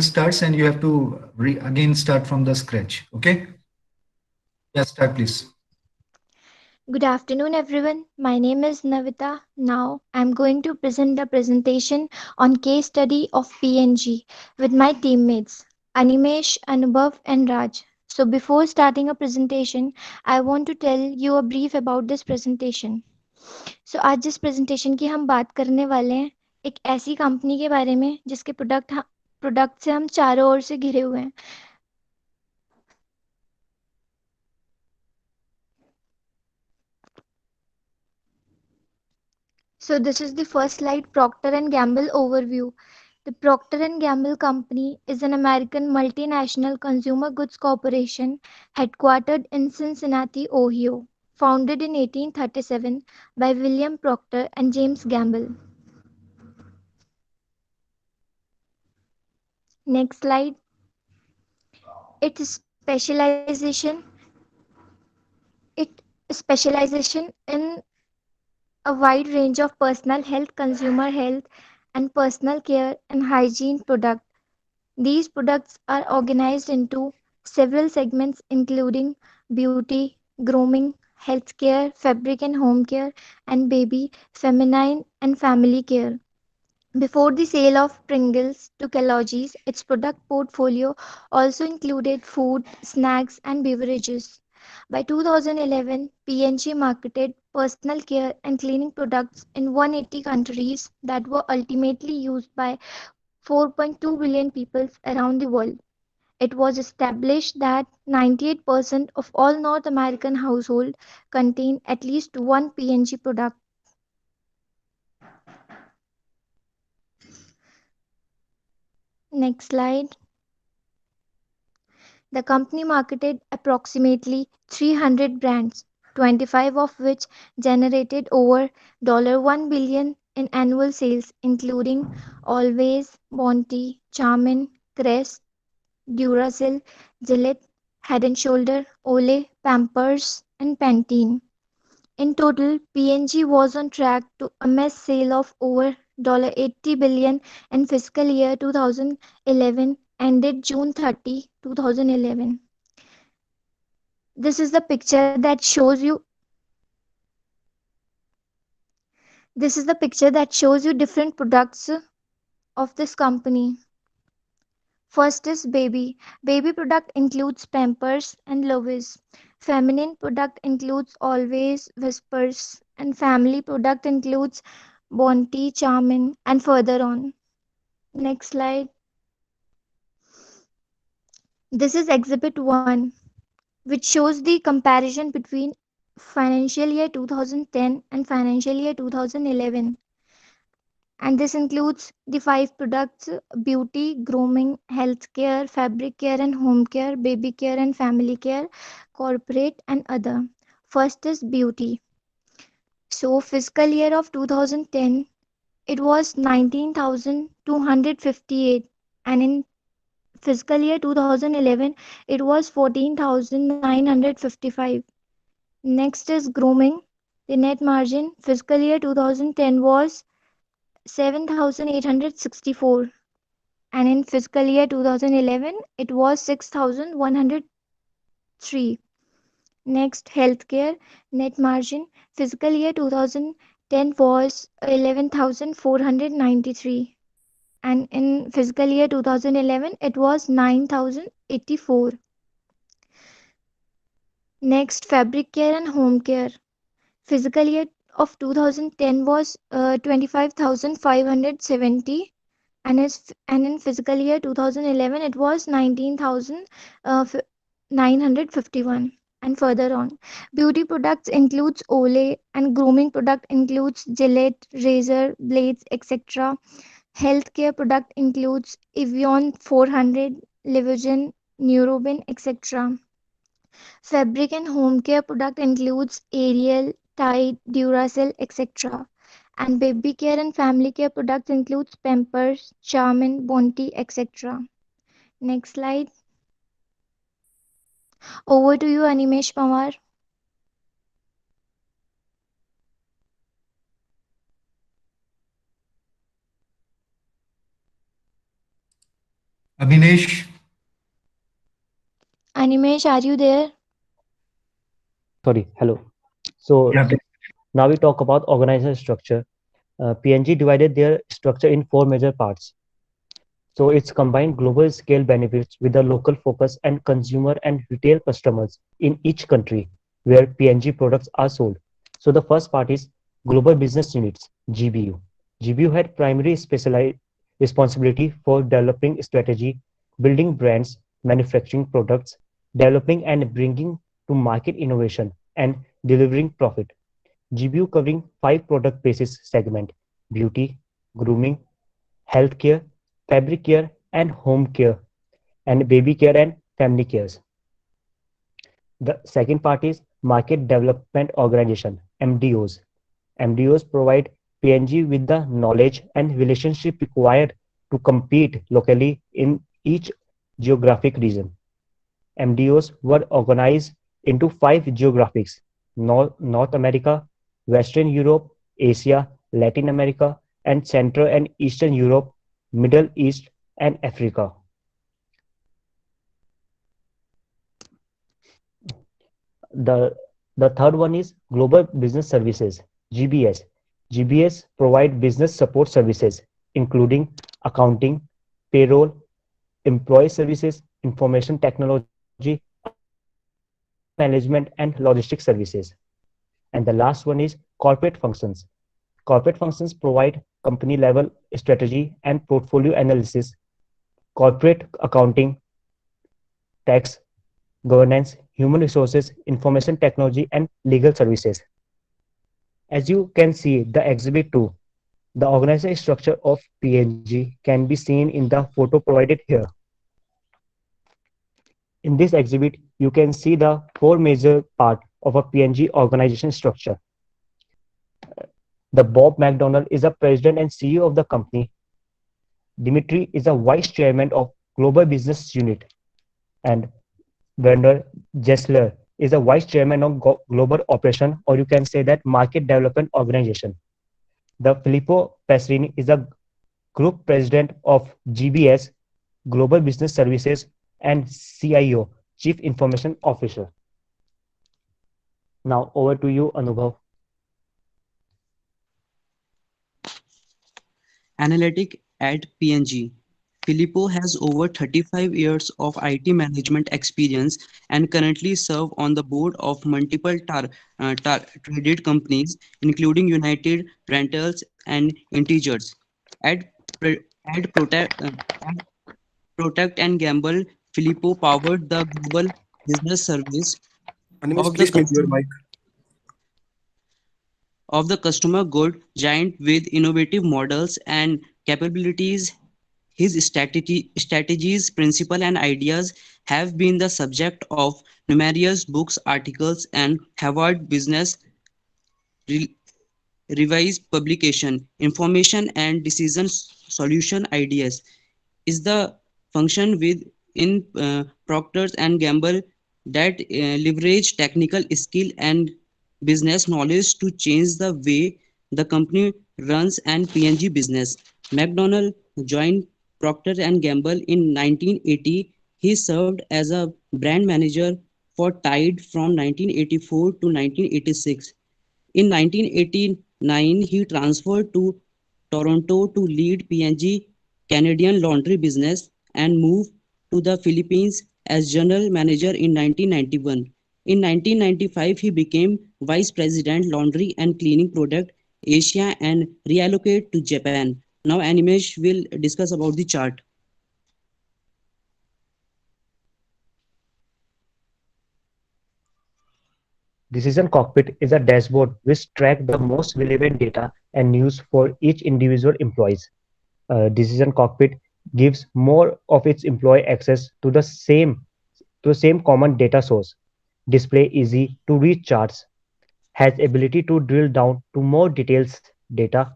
starts and you have to again start from the scratch. Okay? Yeah, start please. Good afternoon, everyone. My name is Navita. Now, I'm going to present the presentation on case study of PNG with my teammates Animesh, Anubhav, and Raj. So, before starting a presentation, I want to tell you a brief about this presentation. So, आज जिस presentation की हम बात करने वाले हैं, एक ऐसी कंपनी के बारे में जिसके प्रोडक्ट से हम चारों ओर से घिरे हुए हैं. So, this is the first slide, Procter and Gamble overview. The Procter and Gamble Company is an American multinational consumer goods corporation headquartered in Cincinnati, Ohio, founded in 1837 by William Procter and James Gamble. Next slide. Its specialization it specialization in a wide range of personal health, consumer health, and personal care and hygiene products. These products are organized into several segments including beauty, grooming, healthcare, fabric and home care, and baby, feminine, and family care. Before the sale of Pringles to Kellogg's, its product portfolio also included food, snacks, and beverages. By 2011, P&G marketed personal care and cleaning products in 180 countries that were ultimately used by 4.2 billion people around the world. It was established that 98% of all North American households contain at least one P&G product. Next slide. The company marketed approximately 300 brands, 25 of which generated over $1 billion in annual sales, including Always, Bounty, Charmin, Crest, Duracell, Gillette, Head and Shoulder, Olay, Pampers, and Pantene. In total, P&G was on track to amass sale of over $80 billion in fiscal year 2011 ended June 30, 2011. This is the picture that shows you this is the picture that shows you different products of this company. First is baby. Baby product includes Pampers and Lovis. Feminine product includes Always, Whispers, and family product includes Bounty, Charmin, and further on. Next slide. This is Exhibit 1, which shows the comparison between financial year 2010 and financial year 2011. And this includes the five products beauty, grooming, healthcare, fabric care and home care, baby care and family care, corporate, and other. First is beauty. So, fiscal year of 2010, it was 19,258, and in fiscal year 2011, it was 14,955. Next is grooming. The net margin fiscal year 2010 was 7,864, and in fiscal year 2011 it was 6,103. Next, healthcare net margin fiscal year 2010 was 11,493, and in fiscal year 2011 it was 9,084. Next, fabric care and home care fiscal year of 2010 was 25,570, and in fiscal year 2011 it was 19,951, and further on. Beauty products includes Olay, and grooming product includes Gillette, razor blades, etc. Healthcare product includes Evian 400, Livogen, Neuroben, etc. Fabric and home care product includes Ariel, Tide, Duracell, etc. And baby care and family care products includes Pampers, Charmin, Bounty, etc. Next slide. Over to you, Animesh Pawar. Abhinesh. Animesh, are you there? Sorry, hello. So Yeah. now we talk about organizational structure. PNG divided their structure in four major parts. So it's combined global scale benefits with a local focus and consumer and retail customers in each country where PNG products are sold. So the first part is Global Business Units, GBU. GBU had primary specialized responsibility for developing strategy, building brands, manufacturing products, developing and bringing to market innovation, and delivering profit. GBU covering five product basis segment: beauty, grooming, healthcare, fabric care, and home care, and baby care and family cares. The second part is Market Development Organization, MDOs. MDOs provide PNG with the knowledge and relationship required to compete locally in each geographic region. MDOs were organized into five geographies: North America, Western Europe, Asia, Latin America, and Central and Eastern Europe, Middle East, and Africa. The, the third one is Global Business Services, GBS. GBS provide business support services, including accounting, payroll, employee services, information technology, account management, and logistic services. And the last one is corporate functions. Corporate functions provide company level strategy and portfolio analysis, corporate accounting, tax, governance, human resources, information technology, and legal services. As you can see, the exhibit 2, the organizational structure of PNG can be seen in the photo provided here. In this exhibit, you can see the four major part of a PNG organization structure. The Bob McDonald is the president and CEO of the company. Dimitri is a vice chairman of Global Business Unit, and Werner Jessler is a vice chairman of Global Operation, or you can say that Market Development Organization. The Filippo Passerini is a group president of GBS, Global Business Services, and CIO, Chief Information Officer. Now over to you, Anubhav. Analytic at PNG. Filippo has over 35 years of IT management experience and currently serves on the board of multiple traded companies, including United Rentals and Integers. At, at, at Protect and Gamble, Filippo powered the global business service Animesh, of the please mute your customer mic. good giant with innovative models and capabilities. His strategies, principles, and ideas have been the subject of numerous books, articles, and Harvard Business Re- Revised publication. Information and decision solution ideas is the function within Procter and Gamble that leverage technical skill and business knowledge to change the way the company runs and PNG business. McDonald joined Procter and Gamble in 1980. He served as a brand manager for Tide from 1984 to 1986. In 1989, he transferred to Toronto to lead P&G Canadian laundry business and moved to the Philippines as general manager in 1991. In 1995, he became vice president laundry and cleaning product Asia and relocated to Japan. Now Animesh will discuss about the chart. Decision Cockpit is a dashboard which tracks the most relevant data and news for each individual employees. Decision Cockpit gives more of its employee access to the same common data source, display easy to read charts, has ability to drill down to more details data,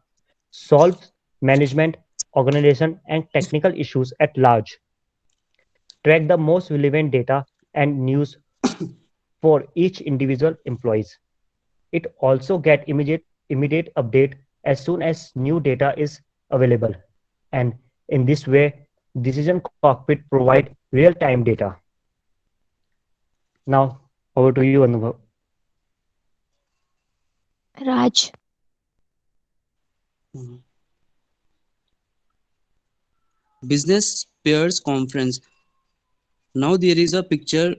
solves management, organization, and technical issues at large, track the most relevant data and news for each individual employees. It also get immediate update as soon as new data is available. And in this way, Decision Cockpit provide real-time data. Now, over to you, Anubhav. Raj. Mhm. Business Pairs Conference. Now there is a picture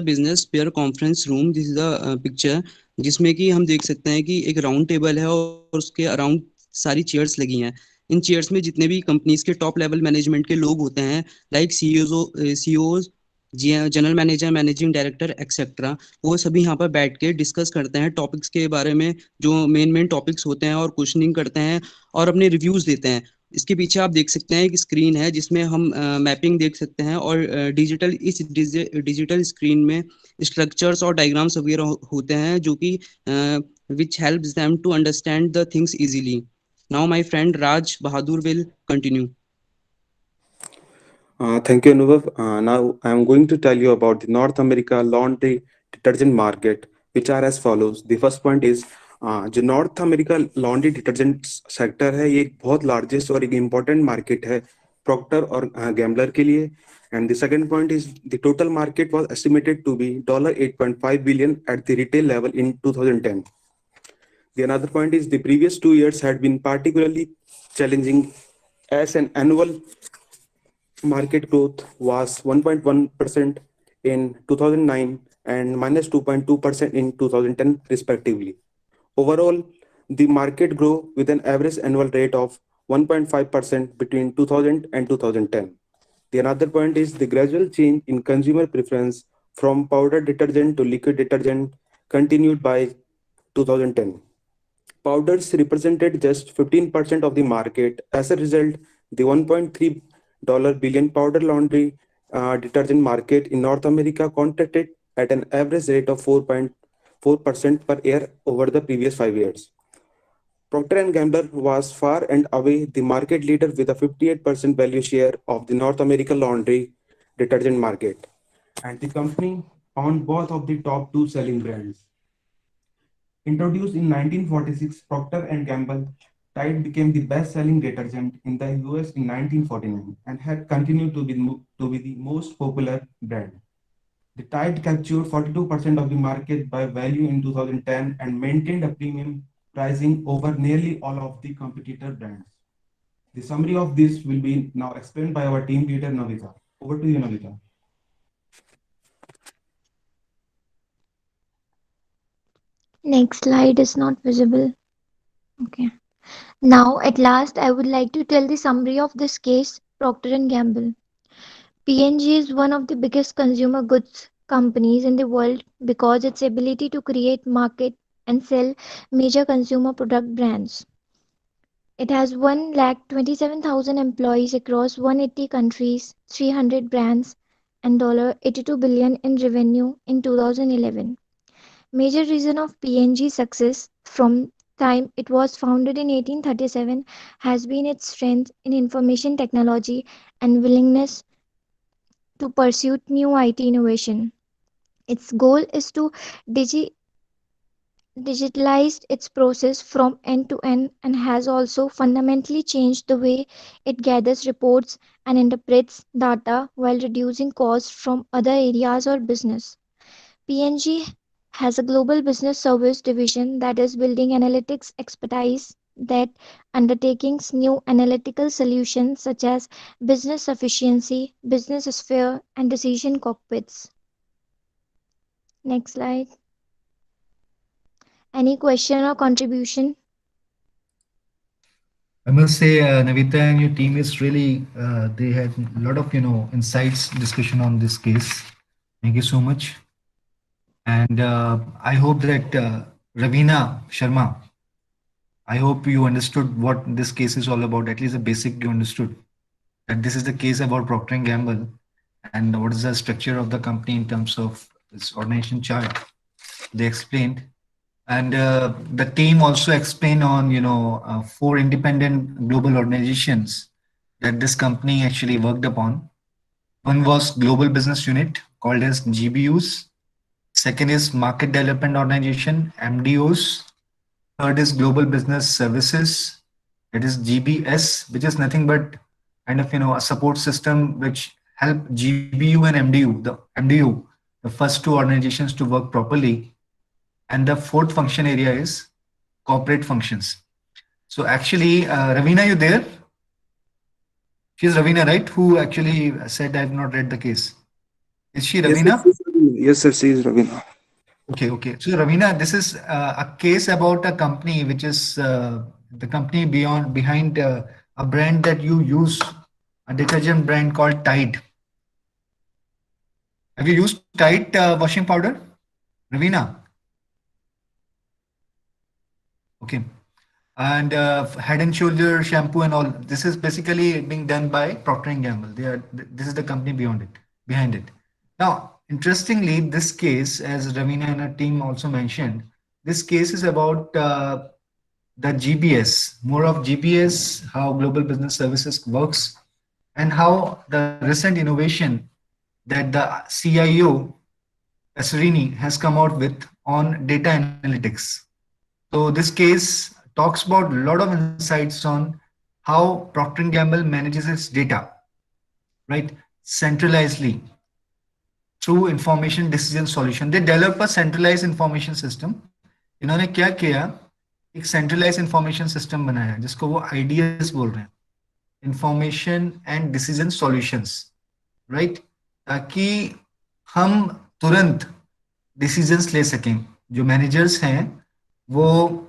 business pair conference room. This is a picture जिसमें कि हम देख सकते हैं कि एक round table है और उसके अराउंड सारी चेयर्स लगी हैं. इन चेयर्स में जितने भी कंपनीज के टॉप लेवल मैनेजमेंट के लोग होते हैं, like CEOs, general manager, managing director etcetera, वो सभी यहाँ पर बैठ के डिस्कस करते हैं टॉपिक्स के बारे में, जो मेन टॉपिक्स होते हैं, और क्वेश्चनिंग करते हैं और अपने रिव्यूज देते हैं. इसके पीछे आप देख सकते हैं एक स्क्रीन है जिसमें हम मैपिंग देख सकते हैं, और डिजिटल स्क्रीन में स्ट्रक्चर्स और डायग्राम्स वगैरह होते हैं जो कि which helps them to understand the things easily. Now my friend Raj Bahadur will continue. Thank you, Anubhav. Now I am going to tell you about the North America laundry detergent market, which are as follows. The first point is जो north America laundry detergent sector है, ये एक बहुत largest और एक important market है Procter और gambler के लिए. And the second point is the total market was estimated to be $8.5 billion at the retail level in 2010. The another point is the previous 2 years had been particularly challenging as an annual market growth was 1.1% in 2009 and minus 2.2% in 2010 respectively. Overall, the market grew with an average annual rate of 1.5% between 2000 and 2010. The another point is the gradual change in consumer preference from powder detergent to liquid detergent continued by 2010. Powders represented just 15% of the market. As a result, the $1.3 billion powder laundry detergent market in North America contracted at an average rate of 4.4% per year over the previous 5 years. Procter & Gamble was far and away the market leader with a 58% value share of the North America laundry detergent market. And the company owned both of the top two selling brands. Introduced in 1946, Procter & Gamble Tide became the best-selling detergent in the US in 1949 and had continued to be the most popular brand. The Tide captured 42% of the market by value in 2010 and maintained a premium pricing over nearly all of the competitor brands. The summary of this will be now explained by our team leader, Navita. Over to you, Navita. Next slide is not visible. Okay. Now, at last, I would like to tell the summary of this case, Procter & Gamble. P&G is one of the biggest consumer goods companies in the world because its ability to create, market, and sell major consumer product brands. It has 1,27,000 employees across 180 countries, 300 brands, and $82 billion in revenue in 2011. Major reason of P&G's success from time it was founded in 1837 has been its strength in information technology and willingness to pursue new IT innovation. Its goal is to digi- digitalize its process from end to end and has also fundamentally changed the way it gathers reports and interprets data while reducing costs from other areas or business. P&G has a global business service division that is building analytics expertise that undertakings new analytical solutions such as business efficiency, business sphere, and decision cockpits. Next slide. Any question or contribution? I must say, Navita and your team is really, they had a lot of, insights discussion on this case. Thank you so much. And I hope that Ravina Sharma, I hope you understood what this case is all about. At least the basic you understood that this is the case about Procter and Gamble and what is the structure of the company in terms of its organization chart. They explained, and the team also explained on 4 independent global organizations that this company actually worked upon. One was Global Business Unit called as GBUs. Second is Market Development Organization, MDOs. Third is Global Business Services, that is GBS, which is nothing but kind of a support system which help GBU and MDU, the first two organizations, to work properly. And the fourth function area is corporate functions. So actually, Ravina, you there? She's Ravina, right? Who actually said I have not read the case. Is she Yes, Ravina? sir, she is Ravina. Yes, sir, she is Ravina. Okay, okay. So Ravina, this is a case about a company which is the company behind a brand that you use, a detergent brand called Tide. Have you used Tide washing powder, Ravina? Okay. And Head and Shoulder shampoo and all. This is basically being done by Procter and Gamble. This is the company behind it. Now, interestingly, this case, as Ravina and her team also mentioned, this case is about the GBS, more of GBS, how Global Business Services works, and how the recent innovation that the CIO, Passerini, has come out with on data analytics. So this case talks about a lot of insights on how Procter & Gamble manages its data, right? Centralizedly through information decision solution. They develop a centralized information system. इन्होंने क्या किया? एक centralized information system बनाया जिसको वो IDS बोल रहे हैं, Information and Decision Solutions, right? ताकि हम तुरंत डिसीजंस ले सकें, जो मैनेजर्स हैं वो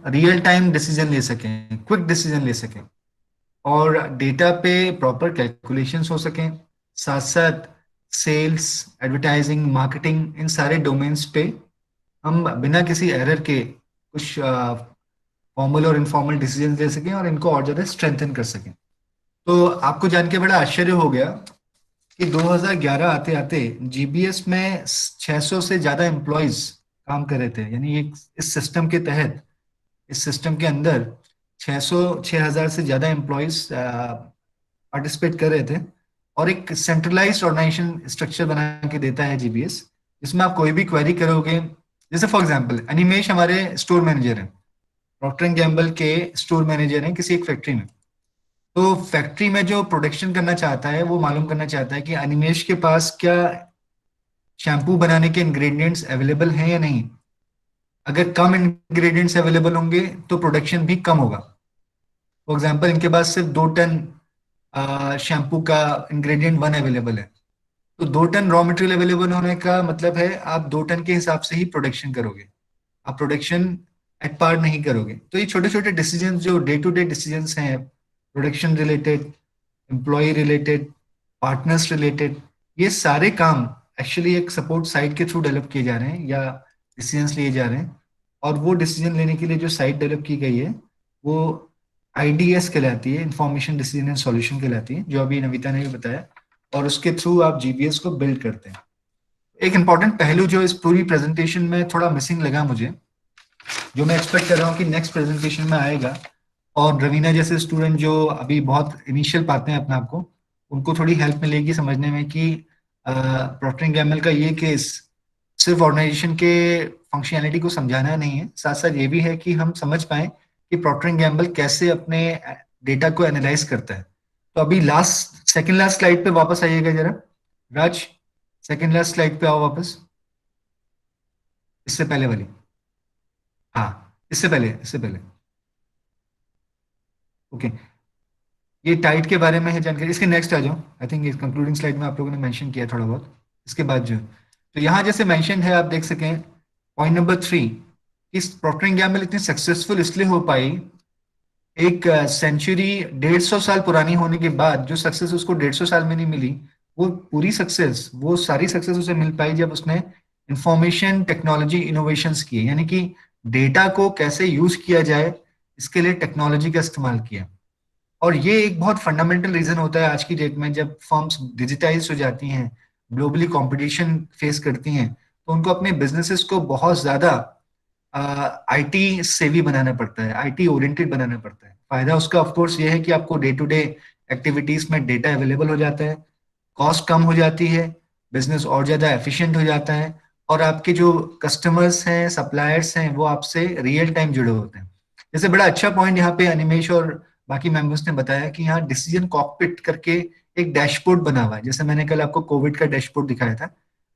रियल टाइम डिसीजन ले सकें, क्विक डिसीजन ले सकें, और डेटा पे प्रॉपर कैलकुलेशंस हो सकें, साथ साथ सेल्स, एडवर्टाइजिंग, मार्केटिंग, इन सारे डोमेन्स पे हम बिना किसी एरर के कुछ फॉर्मल और इनफॉर्मल डिसीजन ले सकें और इनको और ज़्यादा स्ट्रेंथन कर सकें। तो आपको जान के बड़ा आश्चर्य हो गया कि 2011 आते आते जीबीएस में 600 से ज़्यादा एम्प्लॉयज काम कर रहे थे। यानी इस सिस्टम के तहत, इस सिस्टम के अंदर 6000 से ज़्यादा एम्प्लॉयज पार्टिसिपेट कर रहे थे, और एक सेंट्रलाइज्ड ऑर्गेनाइजेशन स्ट्रक्चर बना के देता है जीबीएस, जिसमें आप कोई भी क्वेरी करोगे, जैसे फॉर एग्जांपल अनिमेश हमारे स्टोर मैनेजर हैं, प्रॉक्टर एंड गैम्बल के स्टोर मैनेजर हैं किसी एक फैक्ट्री में। तो फैक्ट्री में जो प्रोडक्शन करना चाहता है वो मालूम करना चाहता है कि अनिमेश के पास क्या शैम्पू बनाने के इंग्रेडिएंट्स अवेलेबल हैं या नहीं। अगर कम इंग्रेडिएंट्स अवेलेबल होंगे तो प्रोडक्शन भी कम होगा। फॉर एग्जांपल इनके पास सिर्फ 2 टन शैम्पू का इंग्रेडिएंट 1 अवेलेबल है, तो 2 टन रॉ मटेरियल अवेलेबल होने का मतलब है आप 2 टन के हिसाब से ही प्रोडक्शन करोगे, आप प्रोडक्शन एट पार नहीं करोगे। तो ये छोटे छोटे डिसीजन जो डे टू डे डिसीजन हैं, production related, employ related, partners related, ये सारे काम एक्चुअली एक सपोर्ट साइट के थ्रू डेवलप किए जा रहे हैं या डिसीजंस लिए जा रहे हैं। और वो डिसीजन लेने के लिए जो साइट डेवलप की गई है वो IDS कहलाती है, इंफॉर्मेशन डिसीजन एंड सॉल्यूशन कहलाती है, जो अभी नविता ने भी बताया, और उसके थ्रू आप GBS को बिल्ड करते हैं। एक इंपॉर्टेंट पहलू जो इस पूरी प्रेजेंटेशन में थोड़ा मिसिंग लगा मुझे, जो मैं एक्सपेक्ट कर रहा हूँ कि नेक्स्ट प्रेजेंटेशन में आएगा, और रवीना जैसे स्टूडेंट जो अभी बहुत इनिशियल पाते हैं अपने आप को, उनको थोड़ी हेल्प मिलेगी समझने में कि प्रॉक्टर एंड गैम्बल का ये केस सिर्फ ऑर्गेनाइजेशन के फंक्शनैलिटी को समझाना नहीं है, साथ साथ ये भी है कि हम समझ पाए कि प्रॉक्टर एंड गैम्बल कैसे अपने डेटा को एनालाइज करता है। तो अभी सेकंड लास्ट स्लाइड पे वापस आइएगा जरा, राज, सेकंड लास्ट स्लाइड पे आओ वापस, इससे पहले वाली, हाँ इससे पहले ओके। ये टाइट के बारे में है जानकारी, इसके नेक्स्ट आ जाओ। आई थिंक इस कंक्लूडिंग स्लाइड में आप लोगों ने मेंशन किया थोड़ा बहुत, इसके बाद जो तो यहाँ जैसे मेंशन है आप देख सकें पॉइंट नंबर 3, इस प्रॉक्टर एंड गैम्बल इतनी सक्सेसफुल इसलिए हो पाई, एक सेंचुरी 150 साल पुरानी होने के बाद जो सक्सेस उसको 150 साल में नहीं मिली, वो पूरी सक्सेस, वो सारी सक्सेस उसे मिल पाई जब उसने इंफॉर्मेशन टेक्नोलॉजी इनोवेशंस किए, यानी कि डेटा को कैसे यूज किया जाए इसके लिए टेक्नोलॉजी का इस्तेमाल किया। और ये एक बहुत फंडामेंटल रीजन होता है आज की डेट में, जब फर्म्स डिजिटाइज हो जाती हैं, ग्लोबली कंपटीशन फेस करती हैं, तो उनको अपने बिजनेसेस को बहुत ज्यादा IT सेवी बनाना पड़ता है, IT ओरिएंटेड बनाना पड़ता है। फायदा उसका ऑफ कोर्स ये है कि आपको डे टू डे एक्टिविटीज में डेटा अवेलेबल हो जाता है, कॉस्ट कम हो जाती है, बिजनेस और ज्यादा एफिशिएंट हो जाता है, और आपके जो कस्टमर्स हैं, सप्लायर्स हैं, वो आपसे रियल टाइम जुड़े होते हैं। जैसे बड़ा अच्छा पॉइंट यहाँ पे अनिमेश और बाकी मेंबर्स ने बताया कि यहाँ डिसीजन कॉकपिट करके एक डैशबोर्ड बना हुआ है, जैसे मैंने कल आपको कोविड का डैशबोर्ड दिखाया था।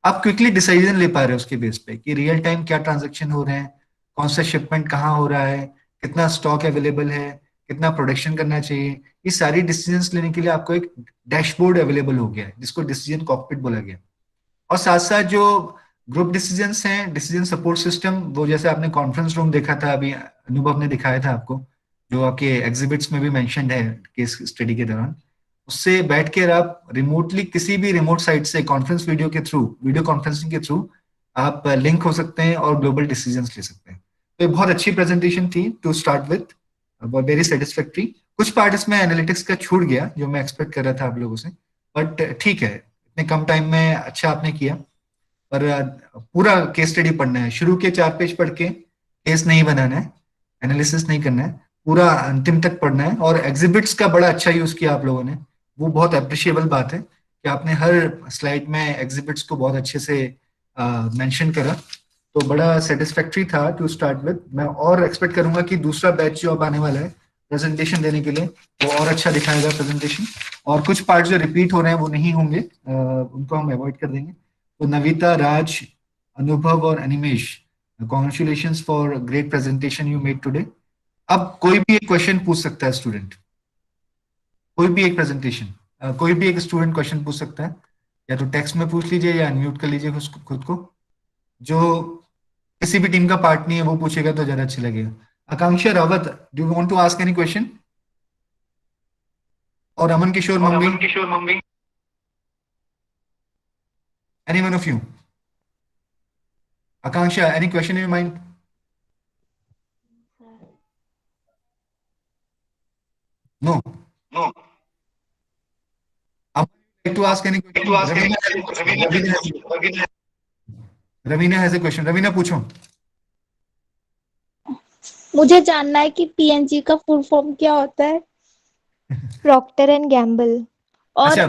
आप क्विकली डिसीजन ले पा रहे हो उसके बेस पे कि रियल टाइम क्या ट्रांजेक्शन हो रहे हैं, कौन सा शिपमेंट कहाँ हो रहा है, कितना स्टॉक अवेलेबल है, कितना प्रोडक्शन करना चाहिए। ये सारी डिसीजंस लेने के लिए आपको एक डैशबोर्ड अवेलेबल हो गया है, जिसको डिसीजन कॉकपिट बोला गया। और साथ साथ जो ग्रुप डिसीजंस हैं, डिसीजन सपोर्ट सिस्टम, वो जैसे आपने कॉन्फ्रेंस रूम देखा था अभी, अनुभव ने दिखाया था आपको, जो आपके एग्जिबिट्स में भी मेंशन्ड है केस स्टडी के दौरान, उससे बैठ कर आप रिमोटली किसी भी रिमोट साइट से कॉन्फ्रेंस वीडियो के थ्रू, वीडियो कॉन्फ्रेंसिंग के थ्रू आप लिंक हो सकते हैं और ग्लोबल डिसीजंस ले सकते हैं। तो ये बहुत अच्छी प्रेजेंटेशन थी to start with, very satisfactory. कुछ पार्ट इसमें एनालिटिक्स का छूट गया जो मैं एक्सपेक्ट कर रहा था आप लोगों से, बट ठीक है, इतने कम टाइम में अच्छा आपने किया। पर पूरा केस स्टडी पढ़ना है, शुरू के 4 पेज पढ़ के केस नहीं बनाना है, एनालिसिस नहीं करना है, पूरा अंतिम तक पढ़ना है। और एग्जिबिट्स का बड़ा अच्छा यूज किया आप लोगों ने, वो बहुत अप्रिशिएबल बात है कि आपने हर स्लाइड में एग्जिबिट्स को बहुत अच्छे से मेंशन करा, तो बड़ा सेटिस्फैक्ट्री था टू स्टार्ट विद। मैं और एक्सपेक्ट करूंगा कि दूसरा बैच जो अब आने वाला है प्रेजेंटेशन देने के लिए, वो और अच्छा दिखाएगा प्रेजेंटेशन, और कुछ पार्ट जो रिपीट हो रहे हैं वो नहीं होंगे, उनको हम अवॉइड कर देंगे। तो नविता, राज, अनुभव और Animesh, congratulations for great presentation you made today. अब कोई भी एक क्वेश्चन पूछ सकता है स्टूडेंट, कोई भी एक प्रेजेंटेशन, कोई भी एक स्टूडेंट क्वेश्चन पूछ सकता है, या तो टेक्स्ट में पूछ लीजिए या अनम्यूट कर लीजिए खुद को। जो किसी भी टीम का पार्ट नहीं है वो पूछेगा तो ज्यादा अच्छा लगेगा। Akanksha Rawat, do you want to ask any question? और Aman Kishore Mangi, any one of you? Akanksha, any question in mind? No. I'd like to ask any question. Ravina has a question. Ravina, पूछो। मुझे जानना है कि पीएनजी का फुल फॉर्म क्या होता है। Procter and Gamble. और अच्छा,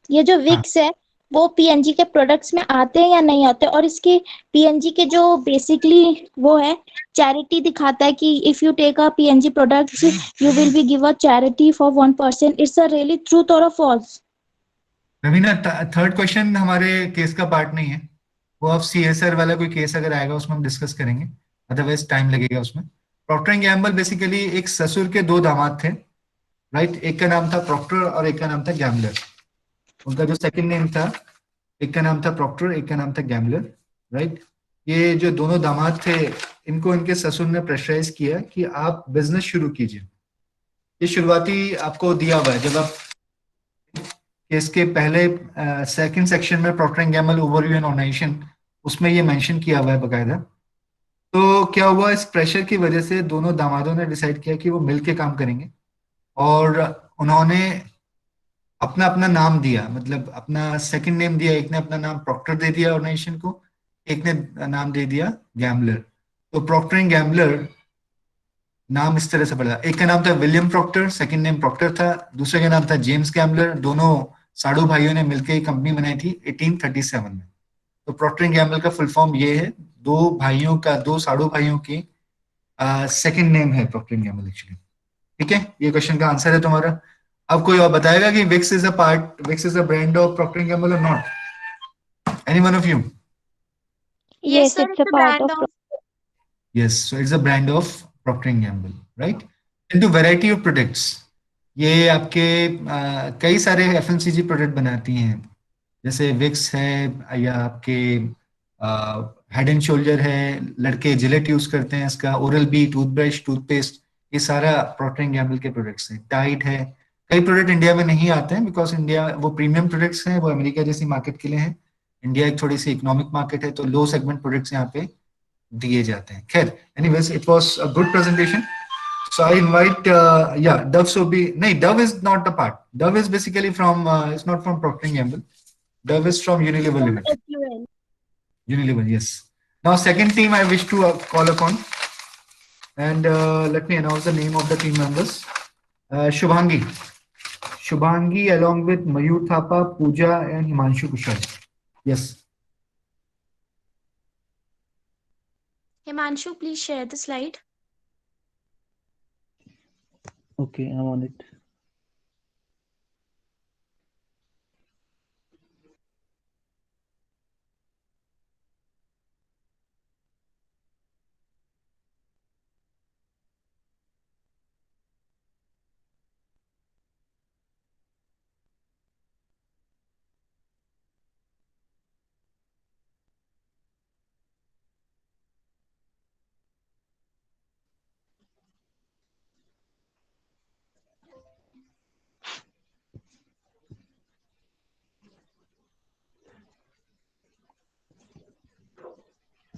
ये जो हाँ, विक्स है वो पीएनजी के प्रोडक्ट्स में आते हैं या नहीं आते, और इसके पीएनजी के जो बेसिकली वो है चैरिटी दिखाता है कि if you take a PNG product you will be give a charity for 1%। It's a really truth और a false? Raveena, third question हमारे केस का पार्ट नहीं है, वो अब सीएसआर वाला कोई केस अगर आएगा उसमें हम डिस्कस करेंगे, अदरवाइज टाइम लगेगा उसमें। प्रॉक्टर एंड गैम्बल बेसिकली एक ससुर के दो दामाद थे, राइट? एक का नाम था प्रॉक्टर और एक का नाम था गैम्बलर। उनका जो सेकंड नेम था, एक का नाम था प्रॉक्टर, एक का नाम था गैम्बलर, राइट? ये जो दोनों दामाद थे, इनको इनके ससुर ने प्रेशराइज किया कि आप बिजनेस शुरू कीजिए। ये शुरुआती आपको दिया हुआ है, जब आप केस के पहले सेकंड सेक्शन में Procter and Gamble overview and organisation, उसमें ये मेंशन किया हुआ है बकायदा। तो क्या हुआ, इस प्रेशर की वजह से दोनों दामादों ने डिसाइड किया कि वो मिलके काम करेंगे, और उन्होंने अपना अपना नाम दिया, मतलब अपना सेकंड नेम दिया। एक ने अपना नाम प्रॉक्टर दे दिया ऑर्गेनाइजेशन को, एक ने नाम दे दिया गैम्बलर। तो प्रॉक्टर एंड गैम्बलर नाम इस तरह से पड़ा। एक का नाम था William Procter, second name Procter था, दूसरे का नाम था जेम्स गैम्बलर। दोनों साडू भाइयों ने मिलकर एक कंपनी बनाई थी 1837 में। तो प्रॉक्टर एंड गैम्बल का फुल फॉर्म ये है, दो भाइयों का, दो साडू भाइयों की सेकंड नेम है प्रॉक्टर एंड गैम्बल एक्चुअली। ठीक है, ये क्वेश्चन का आंसर है तुम्हारा। अब कोई और बताएगा कि Vicks is a brand of Procter and Gamble और not? Any one of you? Yes, it's a part of Yes, so it's a brand of Procter and Gamble, right? Into variety of products, ये आपके कई सारे FMCG product बनाती हैं, जैसे Vicks है, या आपके हेड एंड शोल्डर है, लड़के जिलेट यूज करते हैं इसका, ओरल बी, टूथब्रश, टूथपेस्ट, ये सारा प्रॉक्टर एंड गैम्बल के प्रोडक्ट्स हैं। टाइड है। कई प्रोडक्ट इंडिया में नहीं आते हैं बिकॉज इंडिया वो प्रीमियम प्रोडक्ट्स हैं, वो अमेरिका जैसी मार्केट के लिए हैं। इंडिया एक थोड़ी सी इकोनॉमिक मार्केट है, तो लो सेगमेंट प्रोडक्ट्स यहाँ पे दिए जाते हैं। खैर, anyways, it was a good presentation. So I invite, yeah, Dove Sobi. No, Dove is not the part. Dove is basically from, it's not from Procter and Gamble. Dove is from Unilever Limited. Unilever, yes. Now, second team I wish to call upon, and let me announce the name of the team members. Shubhangi. Shubhangi, along with Mayur Thapa, Pooja, and Himanshu Kushal. Yes. Himanshu, please share the slide. Okay, I'm on it.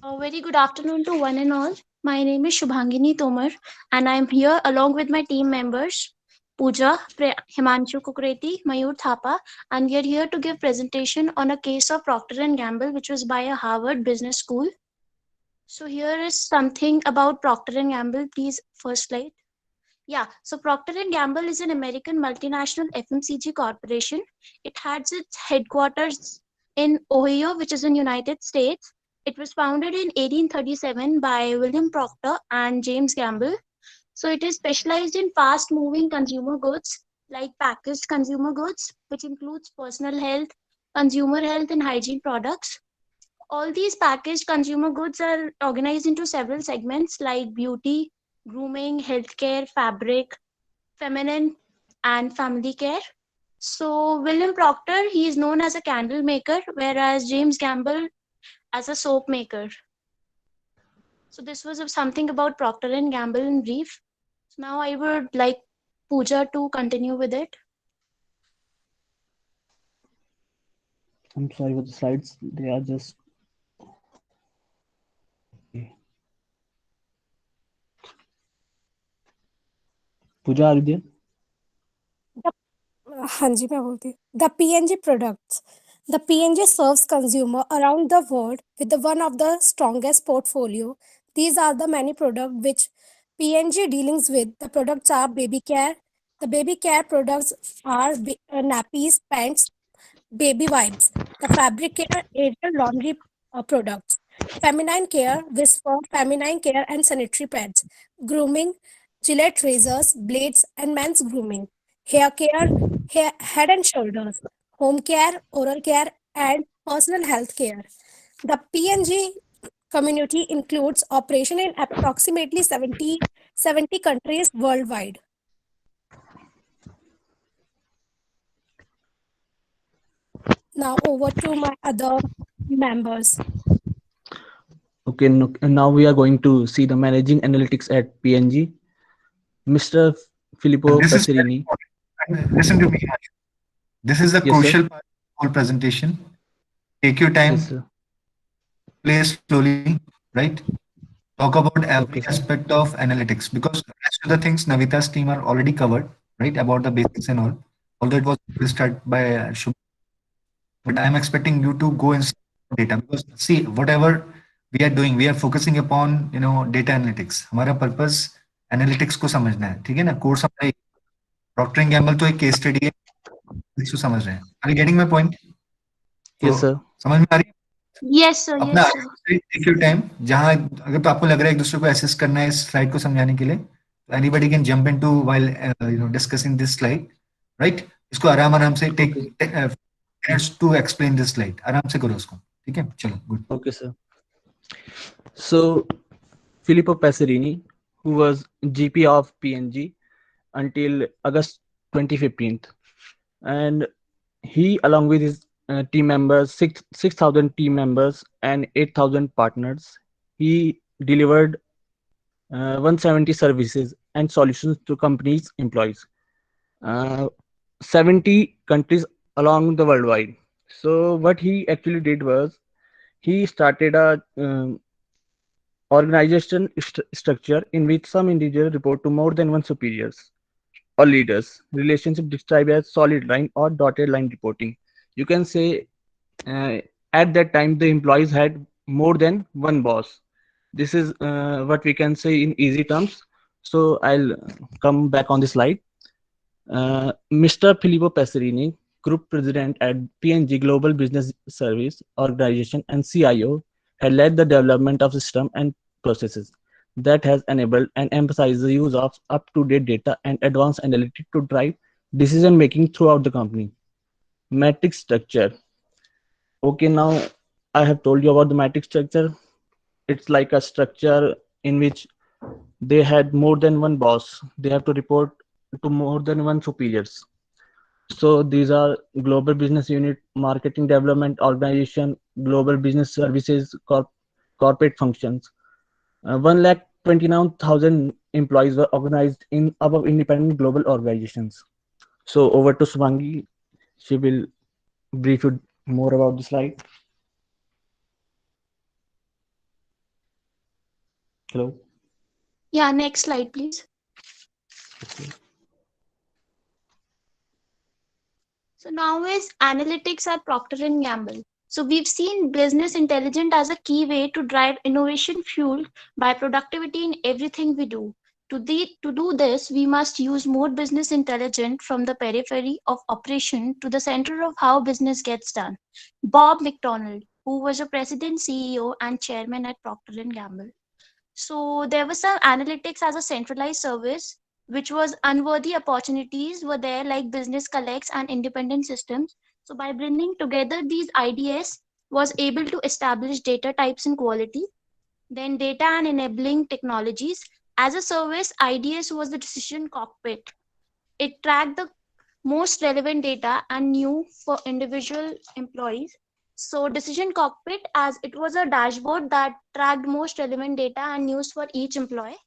A very good afternoon to one and all. My name is Shubhangini Tomar, and I am here along with my team members Pooja, Himanshu Kukreti, Mayur Thapa, and we are here to give presentation on a case of Procter and Gamble, which was by a Harvard Business School. So here is something about Procter and Gamble. Please, first slide. Yeah, so Procter and Gamble is an American multinational FMCG corporation. It has its headquarters in Ohio, which is in United States. It was founded in 1837 by William Procter and James Gamble. So it is specialized in fast-moving consumer goods like packaged consumer goods, which includes personal health, consumer health, and hygiene products. All these packaged consumer goods are organized into several segments like beauty, grooming, healthcare, fabric, feminine, and family care. So William Procter, he is known as a candle maker, whereas James Gamble as a soap maker. So this was something about Procter and Gamble in brief. So now I would like Pooja to continue with it. I'm sorry for the slides. They are just okay. Pooja, are you there? हाँ जी मैं बोलती हूँ. The P&G products. The P&G serves consumer around the world with the one of the strongest portfolio. These are the many products which P&G dealings with. The products are baby care. The baby care products are nappies, pants, baby wipes. The fabric care, Ariel laundry products. Feminine care, Whisper, feminine care and sanitary pads. Grooming, Gillette razors, blades and men's grooming. Hair care, head and shoulders. Home care, oral care and personal health care. The P&G community includes operation in approximately 70 countries worldwide. Now over to my other members. Okay, now we are going to see the managing analytics at PNG. Mr. Filippo This is very Passerini. important. Listen to me. This is a Yes, sir. crucial part of the whole presentation. Take your time, Yes, sir. play slowly, right? Talk about every Okay, sir. aspect of analytics because rest of the things Navita's team are already covered, right? About the basics and all. Although it was started by Shubh, but I'm expecting you to go and see data because see whatever we are doing, we are focusing upon data analytics. हमारा purpose analytics को समझना है, ठीक है ना? Course हमारा Procter and Gamble तो एक केस स्टडी है, इसको समझ रहे हैं. Are you getting my point? Yes, sir. समझ में आ रही है? Yes, sir. अपना Yes, sir. Take your time. जहां अगर तो आपको लग रहा है एक दूसरे को असेस करना है इस स्लाइड को समझाने के लिए, तो anybody can jump into while discussing this slide, right? इसको आराम से take minutes to explain this slide. आराम से करो उसको, ठीक है? चलो, good. Okay, sir. So, Filippo Passerini, who was GP of PNG until August 2015, and he, along with his team members, 6,000 team members and 8,000 partners, he delivered 170 services and solutions to companies' employees. 70 countries along the worldwide. So what he actually did was he started a organization structure in which some individuals report to more than one superiors or leaders. Relationship described as solid line or dotted line reporting. You can say at that time the employees had more than one boss. This is what we can say in easy terms. So I'll come back on the slide. Mr. Filippo Passerini, Group President at PNG Global Business Service Organization and CIO, had led the development of system and processes. that has enabled and emphasized the use of up-to-date data and advanced analytics to drive decision making throughout the company. Matrix structure. Okay, now I have told you about the matrix structure. It's like a structure in which they had more than one boss. They have to report to more than one superiors. So these are global business unit, marketing development organization, global business services, corporate functions. 1,29,000 employees were organized in above independent global organizations. So over to Swangi. She will brief you more about the slide. Hello. Yeah, next slide, please. Okay. So now is analytics at Procter & Gamble. So we've seen business intelligence as a key way to drive innovation fueled by productivity in everything we do. To do this, we must use more business intelligence from the periphery of operation to the center of how business gets done. Bob McDonald, who was a president, CEO, and chairman at Procter & Gamble. So there was some analytics as a centralized service, which was unworthy opportunities were there like business collects and independent systems. So by bringing together these IDS was able to establish data types and quality, then data and enabling technologies. As a service, IDS was the decision cockpit. It tracked the most relevant data and new for individual employees. So decision cockpit, as it was a dashboard that tracked most relevant data and news for each employee.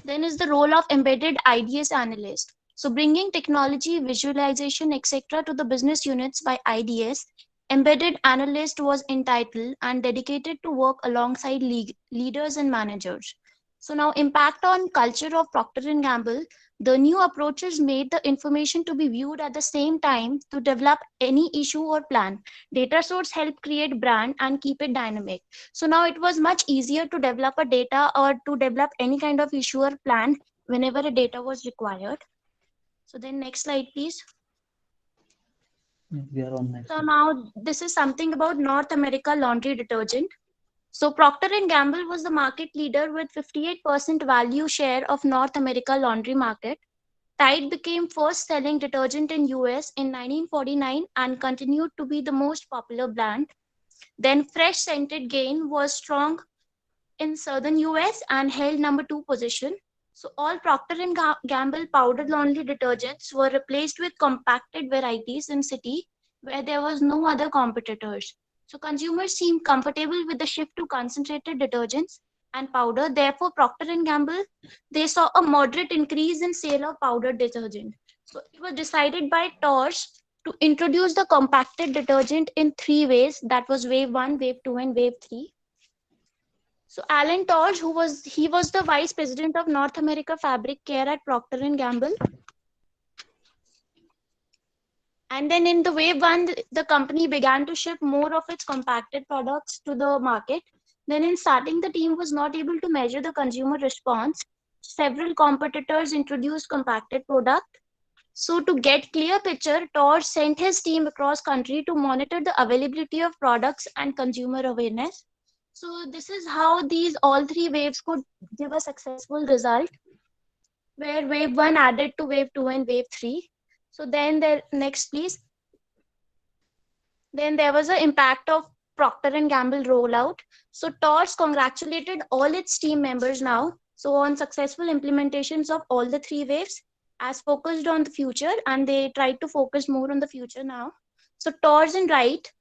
Then is the role of embedded IDS analyst. So bringing technology, visualization, etc. to the business units by IDS, embedded analyst was entitled and dedicated to work alongside leaders and managers. So now impact on culture of Procter & Gamble. The new approaches made the information to be viewed at the same time to develop any issue or plan. Data source help create brand and keep it dynamic. So now it was much easier to develop a data or to develop any kind of issue or plan whenever a data was required. So then next slide, please. We are on next. So now this is something about North America laundry detergent. So Procter & Gamble was the market leader with 58% value share of North America laundry market. Tide became first selling detergent in US in 1949 and continued to be the most popular brand. Then Fresh Scented Gain was strong in southern US and held number 2 position. So all Procter & Gamble powdered laundry detergents were replaced with compacted varieties in city where there was no other competitors. So consumers seemed comfortable with the shift to concentrated detergents and powder. Therefore, Procter & Gamble, they saw a moderate increase in sale of powdered detergent. So it was decided by Torch to introduce the compacted detergent in 3 ways. That was wave 1, wave 2, and wave 3. So Alan Torch, he was the vice president of North America Fabric Care at Procter & Gamble. And then in the wave 1, the company began to ship more of its compacted products to the market. Then in starting, the team was not able to measure the consumer response. Several competitors introduced compacted product. So to get clear picture, Torch sent his team across country to monitor the availability of products and consumer awareness. So this is how these all 3 waves could give a successful result, where wave 1 added to wave 2 and wave 3. So then next please. Then there was an impact of Procter & Gamble rollout. So Torch congratulated all its team members now. So on successful implementations of all the 3 waves as focused on the future, and they tried to focus more on the future now. So Torch and Wright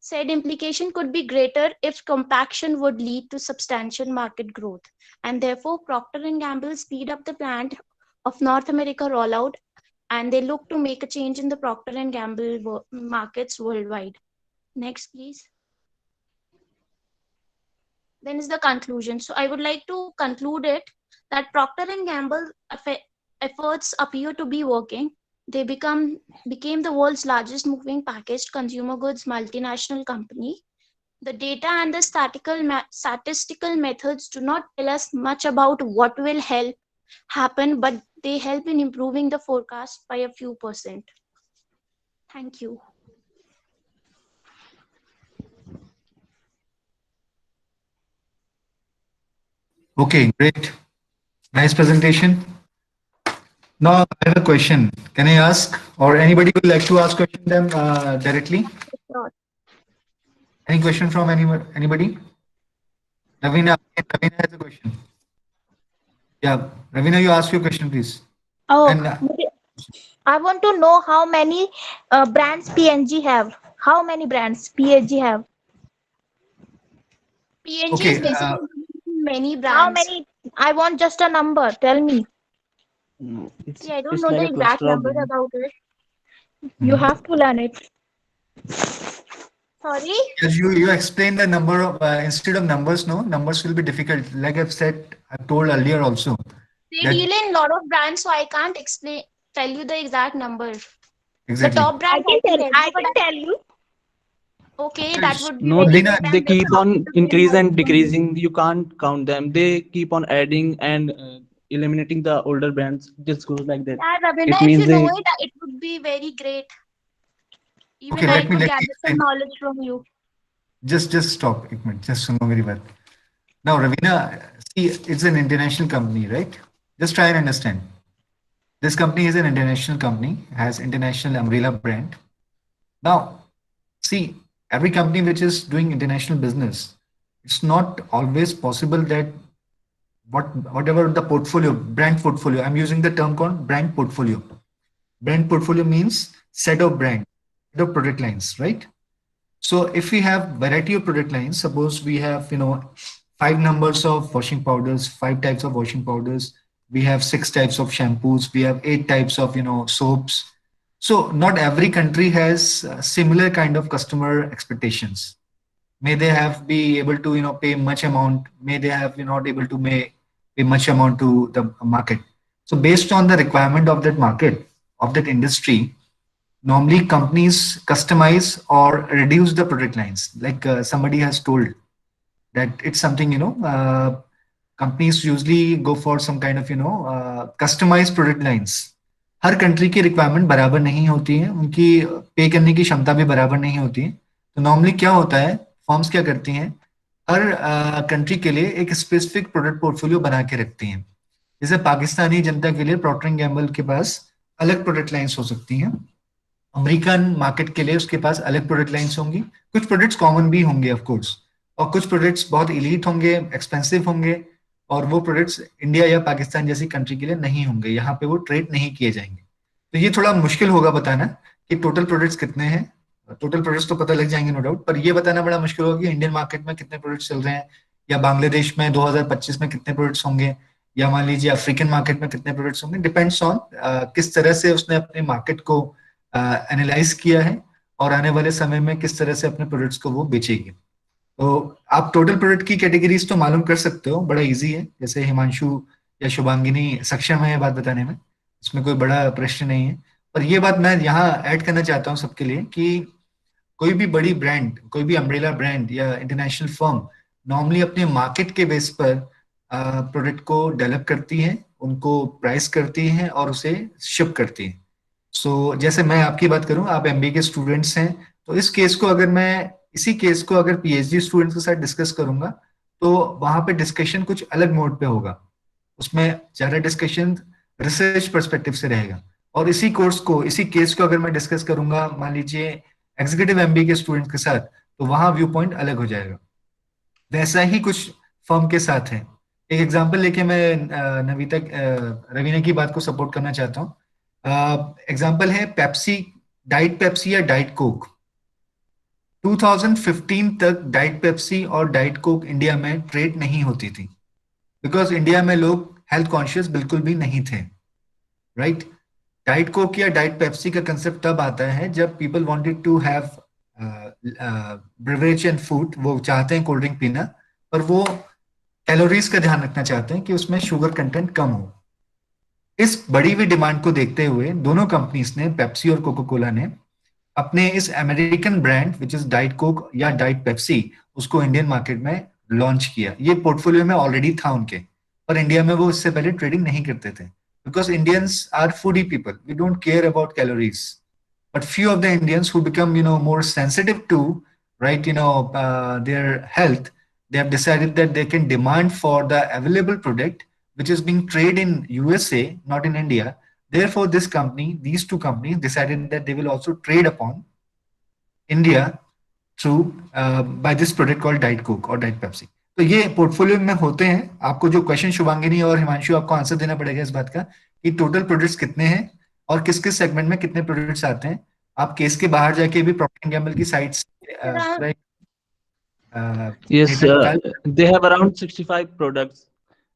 said implication could be greater if compaction would lead to substantial market growth. And therefore, Procter & Gamble speed up the plan of North America rollout, and they look to make a change in the Procter & Gamble markets worldwide. Next, please. Then is the conclusion. So I would like to conclude it that Procter & Gamble efforts appear to be working. They became the world's largest moving packaged consumer goods multinational company. The data and the statistical methods do not tell us much about what will happen, but they help in improving the forecast by a few %. Thank you. Okay, great. Nice presentation. Now I have a question. Can I ask, or anybody would like to ask question them directly? Sure. Any question from anybody? Ravina has a question. Yeah, Ravina, you ask your question, please. Oh, And I want to know how many brands PNG have. How many brands PNG have? PNG is okay, basically many How brands. many? I want just a number. Tell me. No, See, I don't it's know like the a exact cluster of numbers brands. about it. You have to learn it. Sorry? yes, you explain the number of instead of numbers. No, numbers will be difficult. Like I've told earlier also They that deal in a lot of brands, so I can't explain tell you the exact number. The exactly. top brands I can tell I you, but can tell you. okay, that would be No, very Ravina, great. they I'm very keep happy on to gain increase knowledge and from you. decreasing. You can't count them. They keep on adding and eliminating the older brands. Just goes like that. Yeah, Ravina, It if means you know they. it, it would be very great. okay, Even I could let me gather some explain. knowledge from you. Just stop. एक minute. Just सुनो मेरी बात. Now, Ravina, see, it's an international company, right? Just try and understand. This company is an international company, has international umbrella brand. Now, see, every company which is doing international business, it's not always possible that whatever the portfolio, brand portfolio, I'm using the term called brand portfolio. Brand portfolio means set of brand, set of product lines, right? So if we have variety of product lines, suppose we have, five numbers of washing powders, five types of washing powders, we have six types of shampoos, we have eight types of, soaps. So not every country has similar kind of customer expectations. May they have be able to, pay much amount, may they have, not able to pay much amount to the market. So based on the requirement of that market, of that industry, normally companies customize or reduce the product lines. Like somebody has told that it's something, companies usually go for some kind of, customized product lines. Her country की requirement बराबर नहीं होती है, उनकी पे करने की क्षमता भी बराबर नहीं होती है. तो नॉर्मली क्या होता है, फर्म्स क्या करती हैं, हर कंट्री के लिए एक स्पेसिफिक प्रोडक्ट पोर्टफोलियो बना के रखती हैं. जैसे पाकिस्तानी जनता के लिए प्रॉक्टर एंड गैम्बल के पास अलग प्रोडक्ट लाइंस हो सकती हैं, अमेरिकन मार्केट के लिए उसके पास अलग प्रोडक्ट लाइंस होंगी, कुछ प्रोडक्ट्स कॉमन भी होंगे ऑफ कोर्स, और कुछ प्रोडक्ट्स बहुत इलीट होंगे, एक्सपेंसिव होंगे, और वो प्रोडक्ट्स इंडिया या पाकिस्तान जैसी कंट्री के लिए नहीं होंगे, यहाँ पे वो ट्रेड नहीं किए जाएंगे. तो ये थोड़ा मुश्किल होगा बताना कि टोटल प्रोडक्ट्स कितने हैं. टोटल प्रोडक्ट्स तो पता लग जाएंगे नो डाउट, पर ये बताना बड़ा मुश्किल होगा कि इंडियन मार्केट में कितने प्रोडक्ट्स चल रहे हैं, या बांग्लादेश में 2025 में कितने प्रोडक्ट्स होंगे, या मान लीजिए अफ्रीकन मार्केट में कितने प्रोडक्ट्स होंगे. डिपेंड्स ऑन किस तरह से उसने अपने मार्केट को एनालाइज किया है और आने वाले समय में किस तरह से अपने प्रोडक्ट्स को वो बेचेगी. तो आप टोटल प्रोडक्ट की कैटेगरीज तो मालूम कर सकते हो, बड़ा इजी है. जैसे हिमांशु या शुभांगिनी सक्षम है ये बात बताने में, इसमें कोई बड़ा प्रश्न नहीं है. पर ये बात मैं यहाँ ऐड करना चाहता हूँ सबके लिए कि कोई भी बड़ी ब्रांड, कोई भी अम्ब्रेला ब्रांड या इंटरनेशनल फर्म नॉर्मली अपने मार्केट के बेस पर प्रोडक्ट को डेवलप करती है, उनको प्राइस करती है और उसे शिप करती है. सो जैसे मैं आपकी बात करूं, आप एमबीए के स्टूडेंट्स हैं, तो इसी केस को अगर पीएचडी स्टूडेंट्स के साथ डिस्कस करूंगा तो वहां पे डिस्कशन कुछ अलग मोड पे होगा. उसमें ज्यादा डिस्कशन रिसर्च पर्सपेक्टिव से रहेगा. और इसी केस को अगर मैं डिस्कस करूंगा मान लीजिए एग्जीक्यूटिव एमबीए के स्टूडेंट के साथ, तो वहां व्यू पॉइंट अलग हो जाएगा. वैसा ही कुछ फर्म के साथ है. एक एग्जांपल लेके मैं रवीना की बात को सपोर्ट करना चाहता हूँ. एग्जाम्पल है पेप्सी, डाइट पेप्सी या डाइट कोक. 2015 तक डाइट पेप्सी और डाइट कोक इंडिया में ट्रेड नहीं होती थी, बिकॉज इंडिया में लोग हेल्थ कॉन्शियस बिल्कुल भी नहीं थे, राइट. डाइट कोक या डाइट पेप्सी का कंसेप्ट तब आता है जब people wanted to have beverage and food, वो चाहते हैं कोल्ड ड्रिंक पीना, पर वो कैलोरीज का ध्यान रखना चाहते हैं कि उसमें शुगर कंटेंट कम हो. इस बढ़ी हुई डिमांड को देखते हुए दोनों कंपनीज ने, पेप्सी और कोका कोला ने, अपने इस American brand which is diet Coke या डाइट पेप्सी, उसको इंडियन मार्केट में लॉन्च किया. ये पोर्टफोलियो में ऑलरेडी था उनके, पर इंडिया में वो इससे पहले ट्रेडिंग नहीं करते थे, because Indians are foodie people, we don't care about calories. But few of the Indians who become more sensitive to, right, their health, they have decided that they can demand for the available product which is being traded in USA, not in India. Therefore, these two companies decided that they will also trade upon India through by this product called Diet Coke or Diet Pepsi. तो ये portfolio में होते हैं. आपको जो question Shubhangini और हिमांशु आपको answer देना पड़ेगा इस बात का कि टोटल प्रोडक्ट्स कितने हैं और किस किस सेगमेंट में कितने प्रोडक्ट्स आते हैं. आप केस के बाहर जाके भी प्रॉक्टर एंड गैम्बल की साइट से Yes, डेटा निकाल they have around 65 products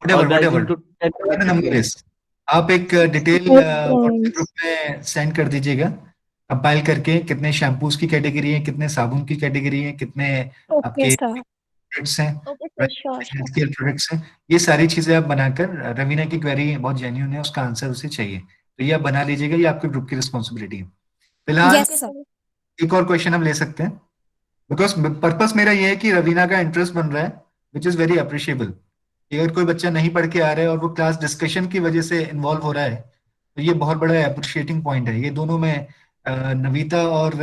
organized into 10 whatever number categories. is. आप एक detail Yes, WhatsApp friends. Group में सेंड कर दीजिएगा कंपाइल करके कितने शैम्पूज की कैटेगरी है, कितने साबुन की कैटेगरी है, कितने Okay, आपके sir. प्रोडक्ट्स हैं, Okay, sir, sure, sure. Health care products हैं. ये सारी चीजें आप बनाकर रवीना की क्वेरी बहुत जेन्युइन है, उसका आंसर उसे चाहिए तो ये आप बना लीजिएगा. ये आपके ग्रुप की रिस्पॉन्सिबिलिटी है. फिलहाल Yes, sir. एक और क्वेश्चन हम ले सकते हैं बिकॉज पर्पस मेरा ये है कि रवीना का इंटरेस्ट बन रहा है विच इज वेरी अप्रिशिएबल. अगर कोई बच्चा नहीं पढ़ के आ रहा है और वो क्लास डिस्कशन की वजह से इन्वॉल्व हो रहा है तो ये बहुत बड़ा अप्रिशिएटिंग पॉइंट है. ये दोनों में नवीता और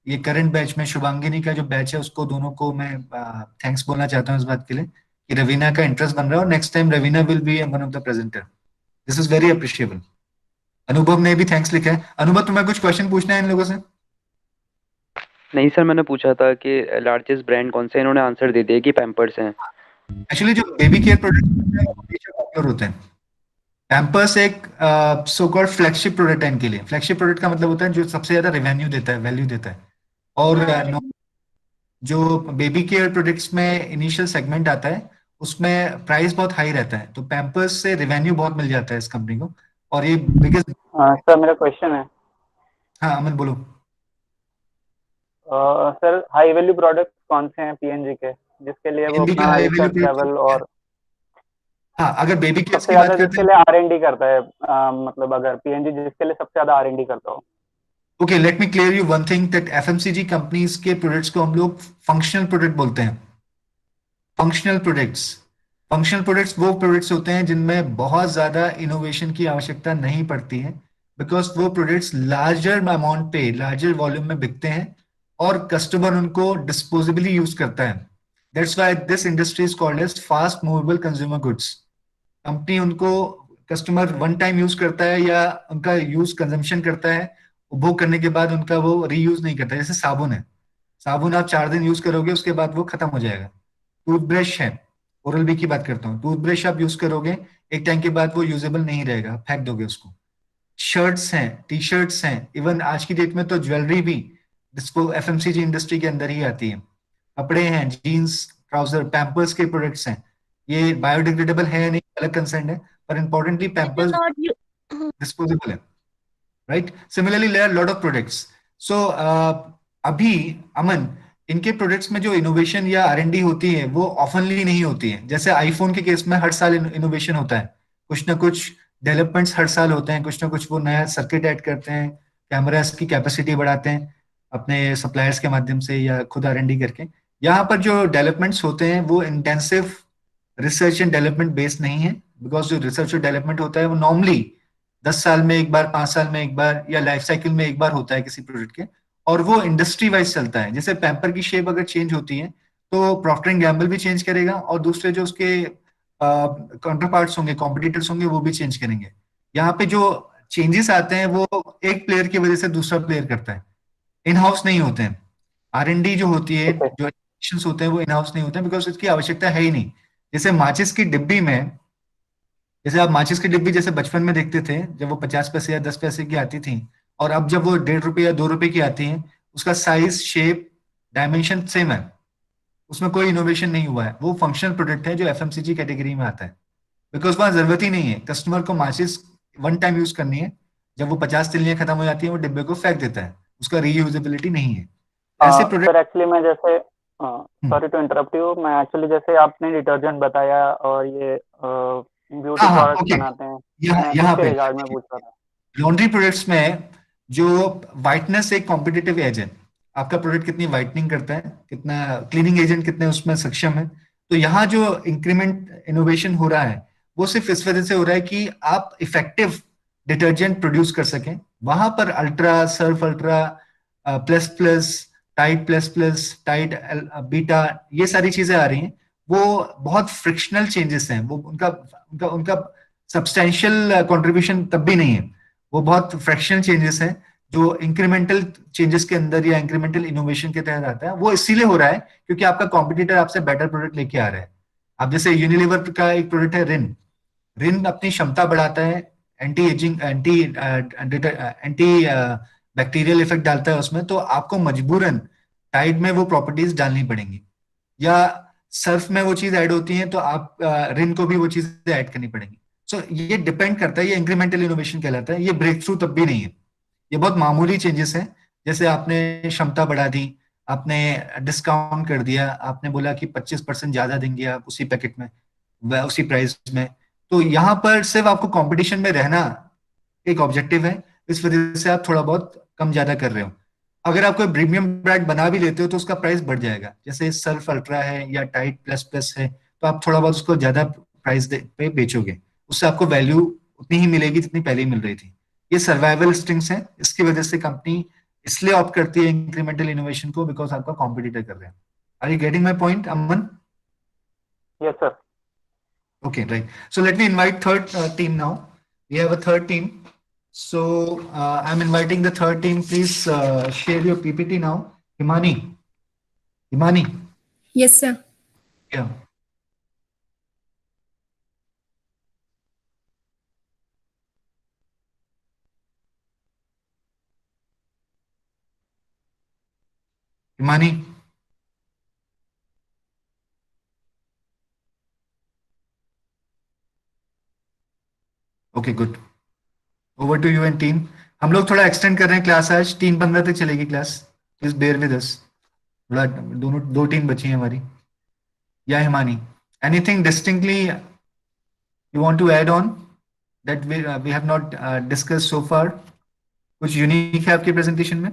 ये करंट बैच में शुभांगिनी का जो बैच है उसको दोनों को मैं थैंक्स बोलना चाहता हूँ इस बात के लिए कि रवीना का इंटरेस्ट बन रहा है और next time Raveena will be one of the presenter. This is very appreciable. अनुभव ने भी थैंक्स लिखा है. अनुभव तुम्हें कुछ क्वेश्चन पूछना है इन लोगों से? नहीं सर, मैंने पूछा था कि लार्जेस्ट ब्रांड कौन से, इन्होंने आंसर दे दिया कि पैम्पर्स हैं. एक्चुअली जो बेबी केयर प्रोडक्ट हमेशा पॉपुलर होते हैं. पैम्पर्स एक सो कॉल्ड फ्लैगशिप प्रोडक्ट है इनके लिए. फ्लैगशिप प्रोडक्ट का मतलब होता है जो सबसे ज्यादा रेवेन्यू देता है, वैल्यू देता है. और जो बेबी केयर प्रोडक्ट्स में इनिशियल सेगमेंट आता है उसमें प्राइस बहुत हाई रहता है. तो पैम्पर्स से रेवेन्यू बहुत मिल जाता है इस कंपनी को और ये बिगेस्ट. सर मेरा क्वेश्चन है. हाँ अमन बोलो. सर हाई वैल्यू प्रोडक्ट्स कौन से हैं पीएनजी के जिसके लिए वो PNG के अपना high value research level products और हाँ अगर बेबी केयर सबसे की बात ज्यादा करते जिसके हैं लिए आर&डी करता है, मतलब अगर पीएनजी जिसके लिए सबसे ज्यादा आर&डी करता हो. Okay let me clear you one thing that FMCG companies के प्रोडक्ट्स को हम लोग फंक्शनल प्रोडक्ट बोलते हैं. फंक्शनल प्रोडक्ट्स वो प्रोडक्ट्स होते हैं जिनमें बहुत ज्यादा इनोवेशन की आवश्यकता नहीं पड़ती है बिकॉज वो प्रोडक्ट्स लार्जर अमाउंट पे लार्जर वॉल्यूम में बिकते हैं और कस्टमर उनको डिस्पोजेबली यूज करता है. That's why this industry is called as fast movable consumer goods. Company उनको कस्टमर वन टाइम यूज करता है या उनका यूज कंजम्पशन करता है, उपभोग करने के बाद उनका वो रीयूज नहीं करता. जैसे साबुन है, साबुन आप 4 दिन यूज करोगे उसके बाद वो खत्म हो जाएगा. टूथब्रश है, ओरल बी की बात करता हूँ, टूथब्रश आप यूज करोगे एक टाइम के बाद वो यूजेबल नहीं रहेगा, फेंक दोगे उसको. शर्ट्स हैं, टी शर्ट्स हैं, इवन आज की डेट में तो ज्वेलरी भी जिसको एफएमसीजी इंडस्ट्री के अंदर ही आती है. कपड़े हैं, जीन्स, ट्राउजर, पैम्पर्स के प्रोडक्ट्स हैं. ये बायोडिग्रेडेबल है या नहीं अलग कंसर्न है पर इंपॉर्टेंटली पैम्पर्स डिस्पोजेबल है. Right. Similarly there are lot of products. So अभी अमन इनके प्रोडक्ट्स में जो इनोवेशन या आर&डी होती है वो ऑफनली नहीं होती है. जैसे आईफोन के केस में हर साल इनोवेशन होता है, कुछ ना कुछ डेवलपमेंट्स हर साल होते हैं, कुछ ना कुछ वो नया सर्किट ऐड करते हैं, कैमरास की कैपेसिटी बढ़ाते हैं अपने सप्लायर्स के माध्यम से या खुद आर&डी करके. यहाँ पर जो डेवलपमेंट्स होते हैं वो intensive research and development based नहीं है बिकॉज जो रिसर्च और डेवलपमेंट होता है वो नॉर्मली 10 साल में एक बार, 5 साल में एक बार या लाइफ साइकिल में एक बार होता है किसी प्रोडक्ट के और वो इंडस्ट्री वाइज चलता है. जैसे पैम्पर की शेप अगर चेंज होती है तो प्रॉक्टर एंड गैम्बल भी चेंज करेगा और दूसरे जो उसके काउंटर पार्ट्स होंगे, कॉम्पिटिटर्स होंगे वो भी चेंज करेंगे. यहाँ पे जो चेंजेस आते हैं वो एक प्लेयर की वजह से दूसरा प्लेयर करता है, इन हाउस नहीं होते हैं. आर&डी जो होती है, जो innovations होते हैं वो इन हाउस नहीं होते हैं बिकॉज इसकी आवश्यकता है ही नहीं. जैसे माचिस की डिब्बी में, जैसे आप माचिस की डिब्बी जैसे बचपन में देखते थे जब वो 50 पैसे या 10 पैसे की आती थी और अब जब वो 1.5 रुपये या 2 रुपए की आती है, उसका साइज, शेप, डायमेंशन सेम है, उसमें कोई इनोवेशन नहीं हुआ है. वो फंक्शनल प्रोडक्ट है जो एफएमसीजी कैटेगरी में आता है बिकॉज वहां जरूरत ही नहीं है. कस्टमर को माचिस वन टाइम यूज करनी है, जब वो 50 तिल्लियां खत्म हो जाती है वो डिब्बे को फेंक देता है, उसका रीयूजेबिलिटी नहीं है. ऐसे प्रोडक्ट सर एक्चुअली मैं जैसे सॉरी टू इंटरप्ट यू, मैं एक्चुअली जैसे आपने डिटर्जेंट बताया और ये ब्यूटी प्रोडक्ट्स बनाते हैं, यहाँ इसके पे रिगार्ड में पूछ रहा था. लॉन्ड्री प्रोडक्ट्स में जो वाइटनेस एक कॉम्पिटिटिव एज है, आपका प्रोडक्ट कितनी वाइटनिंग करता है, कितना क्लीनिंग एजेंट कितने उसमें सक्षम है. तो यहाँ जो इंक्रीमेंट इनोवेशन हो रहा है वो सिर्फ इस वजह से हो रहा है कि आप इफेक्टिव डिटर्जेंट प्रोड्यूस कर सकें. वहां पर ultra, Surf ultra, plus plus, Tide plus plus, Tide beta, ये सारी चीजें आ रही हैं वो बहुत फ्रिक्शनल चेंजेस हैं, वो उनका उनका उनका सब्सटेंशियल कंट्रीब्यूशन तब भी नहीं है, वो बहुत फ्रैक्शनल चेंजेस हैं जो इंक्रीमेंटल चेंजेस के अंदर या इंक्रीमेंटल इनोवेशन के तहत आता है। वो इसीलिए हो रहा है क्योंकि आपका कॉम्पिटिटर आपसे बेटर प्रोडक्ट लेके आ रहा है। अब जैसे यूनिलीवर का एक प्रोडक्ट है रिन, रिन अपनी क्षमता बढ़ाता है, anti ageing anti bacterial effect डालता है उसमें, तो आपको मजबूरन टाइड में वो प्रॉपर्टीज डालनी पड़ेंगी, या सर्फ में वो चीज ऐड होती है तो आप रिन को भी वो चीजें ऐड करनी पड़ेंगी। सो ये डिपेंड करता है, ये इंक्रीमेंटल इनोवेशन कहलाता है, ये ब्रेक थ्रू तब भी नहीं है, ये बहुत मामूली चेंजेस हैं। जैसे आपने क्षमता बढ़ा दी, आपने डिस्काउंट कर दिया, आपने बोला कि 25% ज्यादा देंगे आप उसी पैकेट में उसी प्राइस में, तो यहाँ पर सिर्फ आपको कंपटीशन में रहना एक ऑब्जेक्टिव है, इस वजह से आप थोड़ा बहुत कम ज्यादा कर रहे हो। अगर आप कोई प्रीमियम ब्रांड बना भी लेते हो तो उसका प्राइस बढ़ जाएगा, जैसे सर्फ अल्ट्रा है या टाइड प्लस प्लस है, तो आप थोड़ा बहुत उसको ज्यादा प्राइस पे बेचोगे, उससे आपको वैल्यू उतनी ही मिलेगी जितनी पहले ही मिल रही थी। ये सर्वाइवल इंस्टिंक्ट्स हैं, इसकी वजह से कंपनी इसलिए ऑप्ट करती है इंक्रीमेंटल इनोवेशन को, बिकॉज आपका कॉम्पिटिटर कर रहे हैं। Are you getting my point, Aman? Yes, sir. Okay, right. So let me invite third team now. We have a third team. So I'm inviting the third team. Please share your PPT now. Himani. Himani. Yes, sir. Yeah. Himani. Okay, good. Over to you and team. हम लोग थोड़ा extend कर रहे हैं class, आज 3:15 तक चलेगी class, please bear with us. थोड़ा दोनों दो टीम बची है हमारी। या Himani, anything distinctly you want to add on that we have not discuss so far? कुछ यूनिक है आपके प्रेजेंटेशन में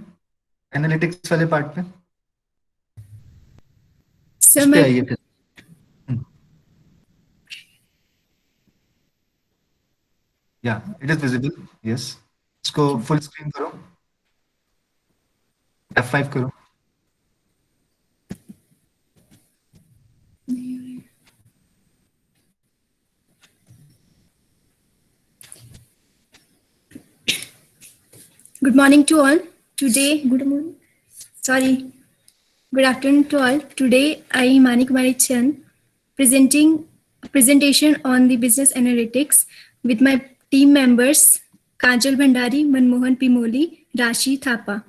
एनालिटिक्स वाले पार्ट पे? सर उस पे मैं आइए फिर। या इट इज विजिबल, यस। इसको फुल स्क्रीन करो, F5 करो। Good morning to all. Today, good afternoon to all. Today, I, Himani Kumari Chand, presenting a presentation on the business analytics with my team members, Kajal Bhandari, Manmohan Pimoli, Rashi Thapa.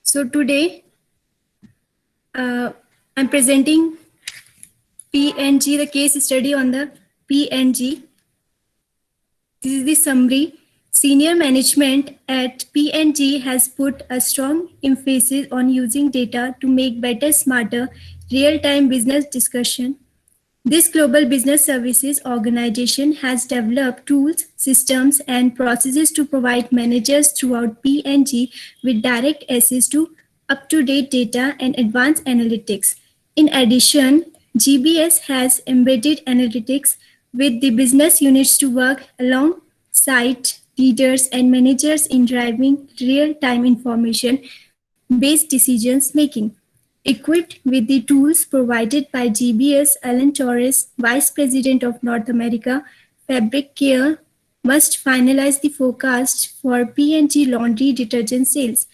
So today, I'm presenting PNG, the case study on the PNG. This is the summary. Senior management at PNG has put a strong emphasis on using data to make better, smarter, real-time business discussion. This global business services organization has developed tools, systems, and processes to provide managers throughout PNG with direct access to up-to-date data and advanced analytics. In addition, GBS has embedded analytics with the business units to work alongside leaders and managers in driving real-time information-based decisions making. Equipped with the tools provided by GBS, Alan Torres, Vice President of North America, Fabric Care, must finalize the forecast for P&G laundry detergent sales.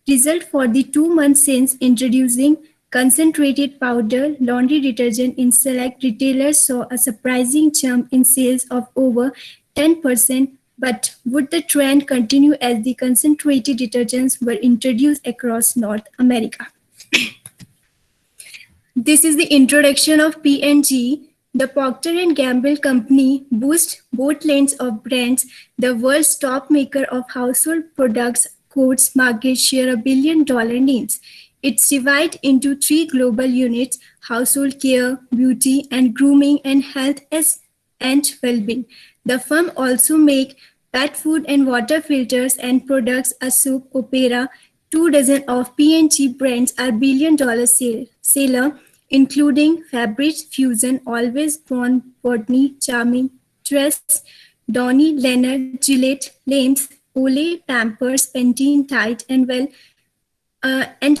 Result for the 2 months since introducing concentrated powder laundry detergent in select retailers saw a surprising jump in sales of over 10%. But would the trend continue as the concentrated detergents were introduced across North America? This is the introduction of P&G. The Procter & Gamble company boasts both lanes of brands. The world's top maker of household products quotes market share $1 billion names. It's divided into 3 global units: household care, beauty and grooming, and health and well-being. The firm also make pet food and water filters and products. A soap opera, 24 of P&G brands are $1 billion seller, including Fabric Fusion, Always Born, Courtney, Charming, Tress, Donny, Leonard, Gillette, Lames, Olay, Pampers, Pantene, Tide, and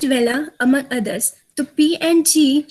Vella, among others. So P&G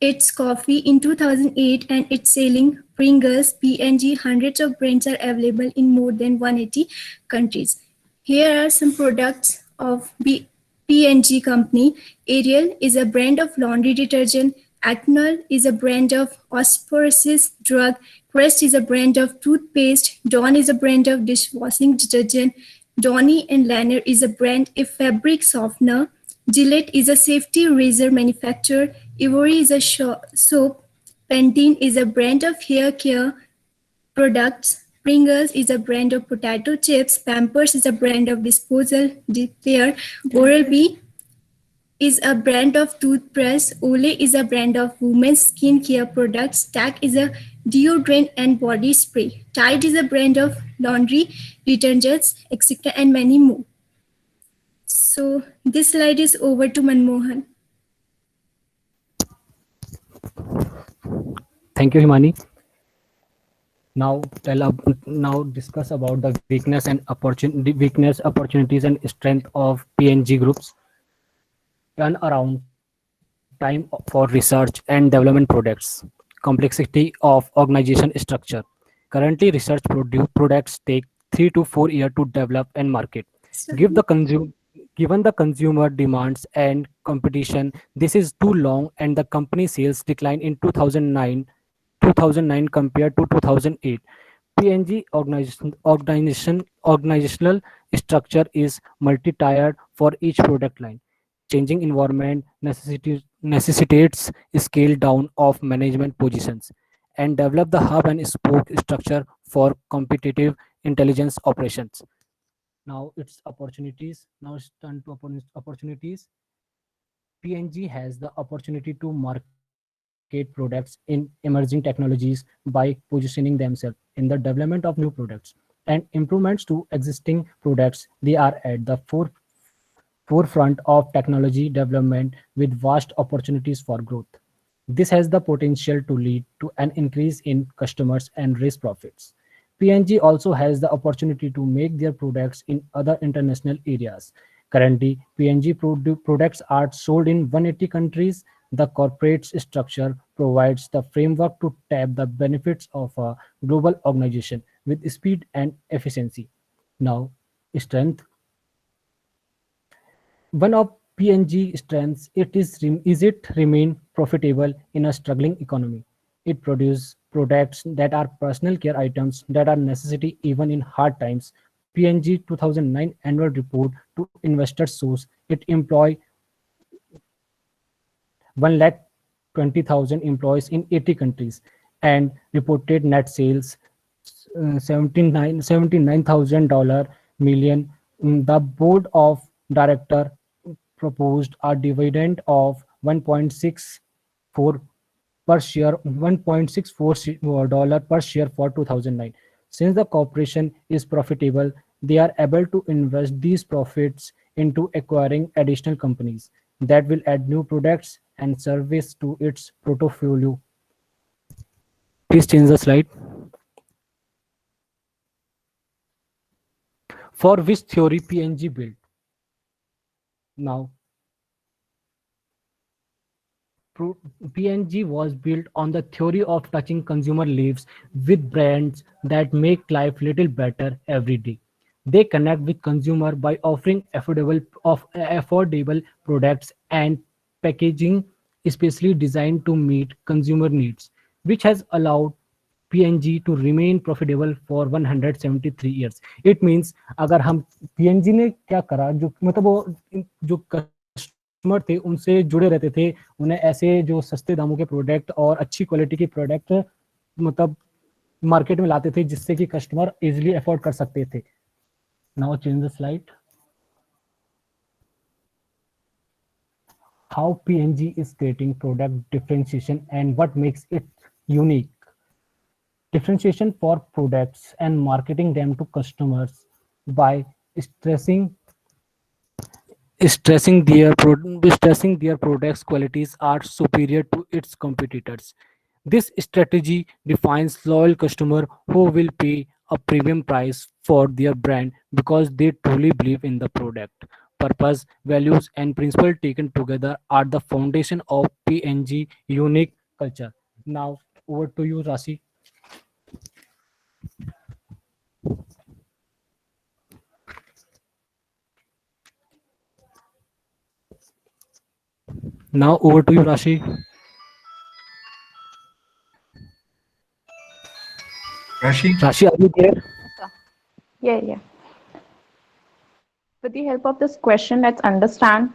its coffee in 2008 and its selling Pringles, P&G. Hundreds of brands are available in more than 180 countries. Here are some products of P&G company. Ariel is a brand of laundry detergent. Acnol is a brand of osmosis drug. Crest is a brand of toothpaste. Dawn is a brand of dishwashing detergent. Donny and Lanier is a brand of fabric softener. Gillette is a safety razor manufacturer. Ivory is a soap. Pantene is a brand of hair care products. Pringles is a brand of potato chips. Pampers is a brand of disposal declare. Oral-B is a brand of toothbrush. Olay is a brand of women's skincare products. Tack is a deodorant and body spray. Tide is a brand of laundry detergents, etc. and many more. So this slide is over to Manmohan. Thank you, Himani. Now discuss about the weakness, opportunities, and strength of P&G groups. Turnaround time for research and development products. Complexity of organization structure. Currently, research products take 3 to 4 years to develop and market. Given the consumer demands and competition, this is too long, and the company sales declined in 2009 compared to 2008. P&G organizational structure is multi-tiered for each product line. Changing environment necessitates scale down of management positions and develop the hub and spoke structure for competitive intelligence operations. Now it's opportunities. Now it's turn to opportunities. P&G has the opportunity to market products in emerging technologies by positioning themselves in the development of new products and improvements to existing products. They are at the forefront of technology development with vast opportunities for growth. This has the potential to lead to an increase in customers and raise profits. P&G also has the opportunity to make their products in other international areas. Currently, P&G products are sold in 180 countries. The corporate structure provides the framework to tap the benefits of a global organization with speed and efficiency. Now, strength. One of P&G strengths it remain profitable in a struggling economy. It produces products that are personal care items that are necessity even in hard times. P&G 2009 annual report to investors shows it employ 120,000 employees in 80 countries and reported net sales $79,000 million. The board of director proposed a dividend of 1.64 per share, $1.64 per share for 2009. Since the corporation is profitable, they are able to invest these profits into acquiring additional companies that will add new products and service to its portfolio. Please change the slide. For which theory P&G built? Now, P&G was built on the theory of touching consumer lives with brands that make life little better every day. They connect with consumer by offering affordable products and packaging especially designed to meet consumer needs, which has allowed P&G to remain profitable for 173 years. It means अगर हम P&G ने क्या करा, जो मतलब वो जो customer थे उनसे जुड़े रहते थे, उन्हें ऐसे जो सस्ते दामों के प्रोडक्ट और अच्छी क्वालिटी के प्रोडक्ट मतलब मार्केट में लाते थे जिससे कि कस्टमर इजीली अफोर्ड कर सकते थे. Now change the slide. How P&G is creating product differentiation and what makes it unique. Differentiation for products and marketing them to customers by stressing their products qualities are superior to its competitors. This strategy defines loyal customer who will pay a premium price for their brand because they truly believe in the product. purpose, values, and principles taken together are the foundation of PNG unique culture. Now, over to you, Rasi. Now, over to you, Rashi. Rashi, are you there? Yeah. With the help of this question, let's understand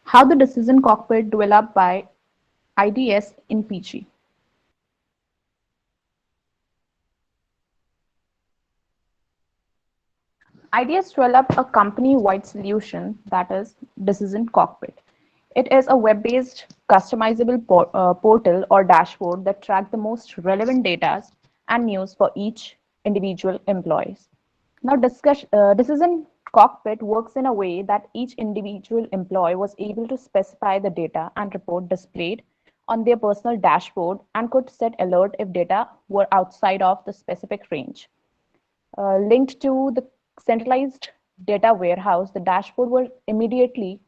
how the decision cockpit developed by IDS in PG. IDS developed a company-wide solution that is Decision Cockpit. It is a web-based customizable portal or dashboard that tracks the most relevant data and news for each individual employee. Now, Decision Cockpit works in a way that each individual employee was able to specify the data and report displayed on their personal dashboard and could set alert if data were outside of the specific range. Linked to the centralized data warehouse, the dashboard was immediately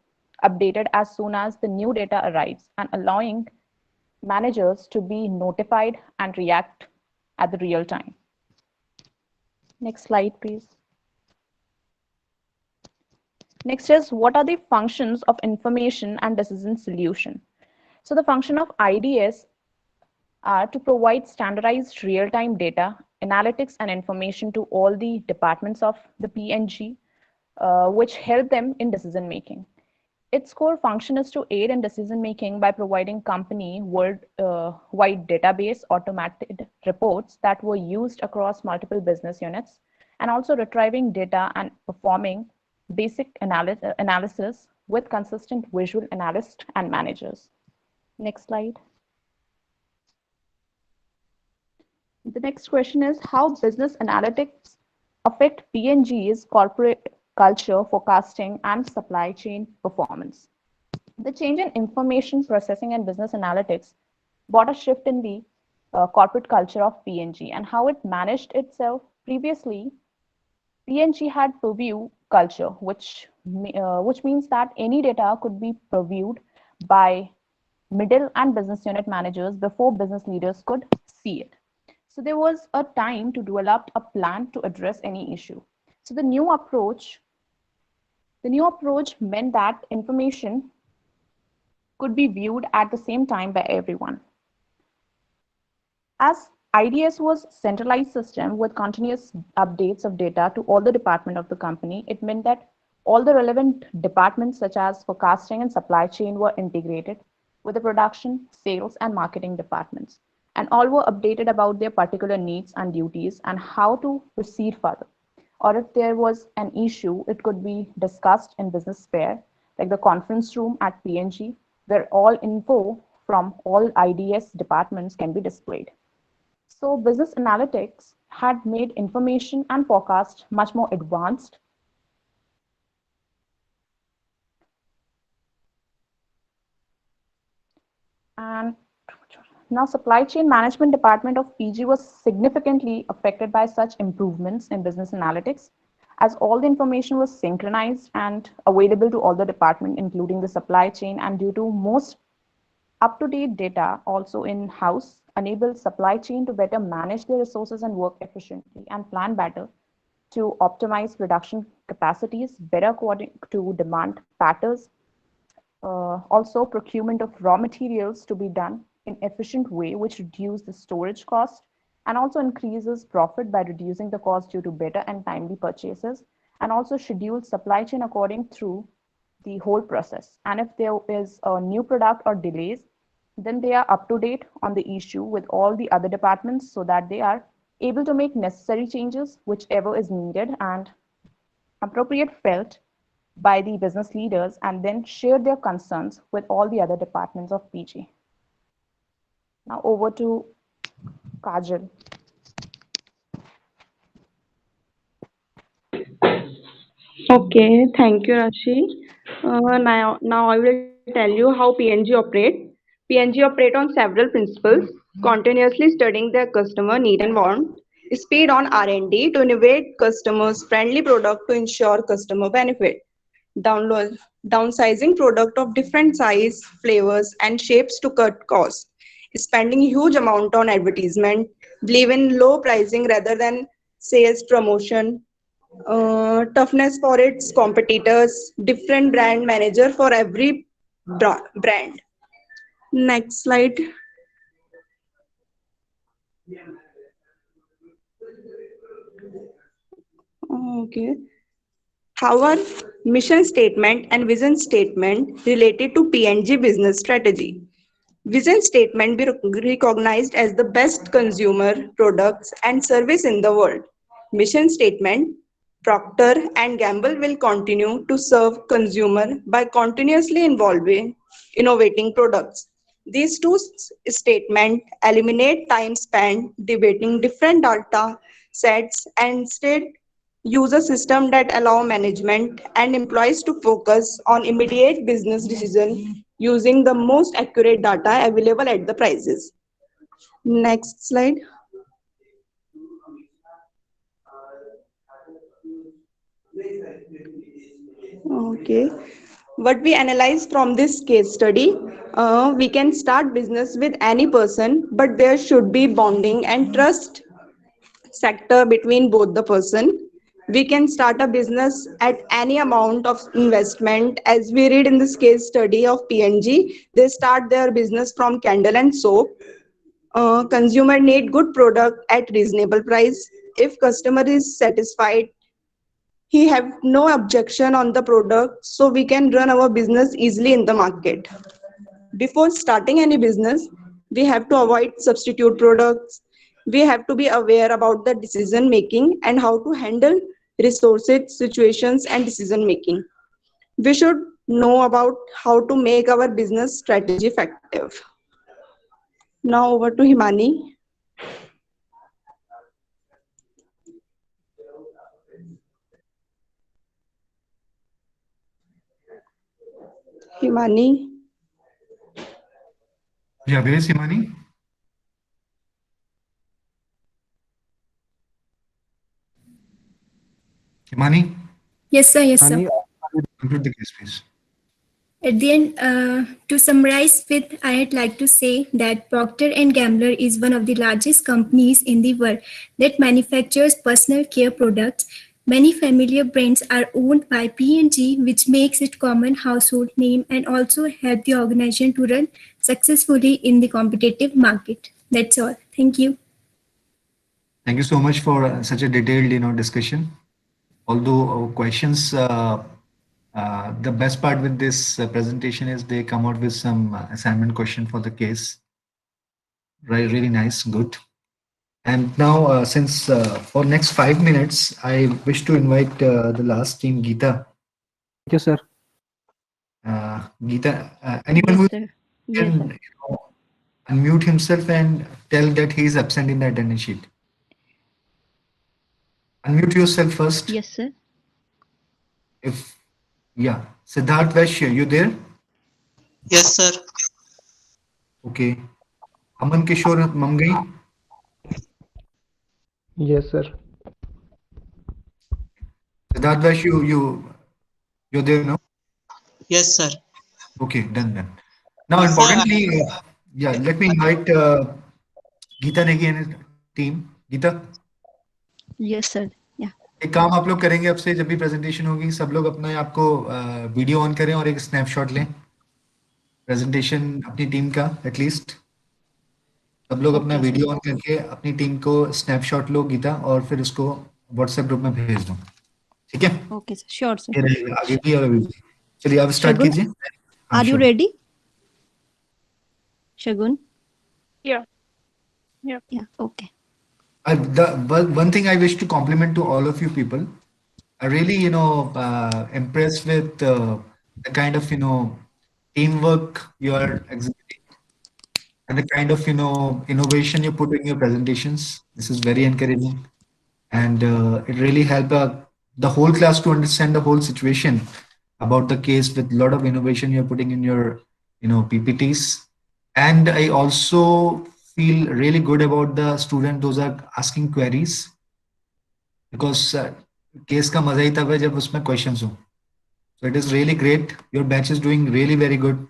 updated as soon as the new data arrives and allowing managers to be notified and react at the real time. Next slide, please. Next is, what are the functions of information and decision solution? So the function of IDS are to provide standardized real-time data, analytics, and information to all the departments of the PNG, which help them in decision-making. Its core function is to aid in decision-making by providing company worldwide database automated reports that were used across multiple business units, and also retrieving data and performing basic analysis with consistent visual analysts and managers. Next slide. The next question is, how business analytics affect PNG's corporate culture, forecasting, and supply chain performance? The change in information processing and business analytics brought a shift in the corporate culture of PNG and how it managed itself. Previously, PNG had purview culture, which means that any data could be previewed by middle and business unit managers before business leaders could see it. So there was a time to develop a plan to address any issue. So the new approach meant that information could be viewed at the same time by everyone. As IDS was a centralized system with continuous updates of data to all the departments of the company, it meant that all the relevant departments such as forecasting and supply chain were integrated with the production, sales, and marketing departments, and all were updated about their particular needs and duties and how to proceed further. Or if there was an issue, it could be discussed in business sphere, like the conference room at PNG, where all info from all IDS departments can be displayed. So business analytics had made information and forecast much more advanced. And now supply chain management department of PG was significantly affected by such improvements in business analytics, as all the information was synchronized and available to all the departments, including the supply chain, and due to most up-to-date data also in-house enables supply chain to better manage their resources and work efficiently and plan better to optimize production capacities, better according to demand patterns, also procurement of raw materials to be done in efficient way, which reduce the storage cost and also increases profit by reducing the cost due to better and timely purchases, and also schedule supply chain according through the whole process. And if there is a new product or delays, then they are up to date on the issue with all the other departments so that they are able to make necessary changes, whichever is needed and appropriate felt by the business leaders, and then share their concerns with all the other departments of PG. Now over to Kajal. Okay, thank you, Rashi. Now I will tell you how PNG operate. PNG operate on several principles, continuously studying their customer need and want, speed on R&D to innovate customers friendly product to ensure customer benefit, downsizing product of different size, flavors, and shapes to cut costs, spending huge amount on advertisement, believe in low pricing rather than sales promotion, toughness for its competitors, different brand manager for every brand. Next slide. Okay. Our mission statement and vision statement related to P&G business strategy. Vision statement be recognized as the best consumer products and service in the world. Mission statement, Procter and Gamble will continue to serve consumer by continuously innovating products. These two statements eliminate time spent debating different data sets and instead use a system that allow management and employees to focus on immediate business decision using the most accurate data available at the prices. Next slide. Okay. What we analyze from this case study, we can start business with any person, but there should be bonding and trust sector between both the person. We can start a business at any amount of investment. As we read in this case study of P&G, they start their business from candle and soap. Consumer need good product at reasonable price. If customer is satisfied, he have no objection on the product, so we can run our business easily in the market. Before starting any business, we have to avoid substitute products. We have to be aware about the decision making and how to handle resources, situations, and decision making. We should know about how to make our business strategy effective. Now over to Himani. Himani. Yeah, where is Himani? Himani? Yes, sir. Yes, sir. Himani, Conclude the case, please. At the end, to summarize with, I'd like to say that Procter & Gamble is one of the largest companies in the world that manufactures personal care products. Many familiar brands are owned by P&G, which makes it common household name and also help the organization to run successfully in the competitive market. That's all. Thank you. Thank you so much for such a detailed, discussion. Although questions, the best part with this presentation is they come out with some assignment question for the case. Right, really nice, good. And now, since for next 5 minutes, I wish to invite the last team, Geeta. Thank you, sir. Geeta, anyone who can unmute himself and tell that he is absent in the attendance sheet. Unmute yourself first. Yes, sir. Siddharth Vaishya, you there? Yes, sir. Okay. Aman Kishore Mamgai? Yes, sir. Siddharth Vaishya, you're there now? Yes, sir. Okay, done. Now, importantly, let me invite Geeta Negi and team. Geeta? Yes, sir. Yeah. एक काम आप लोग करेंगे अब से जब भी presentation होगी सब लोग अपने आपको वीडियो ऑन करें और एक स्नैपशॉट लें प्रेजेंटेशन अपनी टीम का एटलीस्ट सब लोग अपना वीडियो ऑन करके अपनी टीम को स्नैपशॉट लो गीता और फिर उसको व्हाट्सएप ग्रुप में भेज दो ठीक है ओके सर श्योर सर ये रहेगा आगे भी और अभी भी चलिए आप स्टार्ट कीजिए are you ready Shagun Yeah. Okay. One thing I wish to compliment to all of you people, I really, impressed with the kind of, teamwork you are exhibiting and the kind of, innovation you put in your presentations. This is very encouraging. And it really helped the whole class to understand the whole situation about the case with a lot of innovation you're putting in your, PPTs. And I also feel really good about the student those are asking queries because case का मजा ही तब है जब उसमें questions हो So it is really great. Your batch is doing really very good.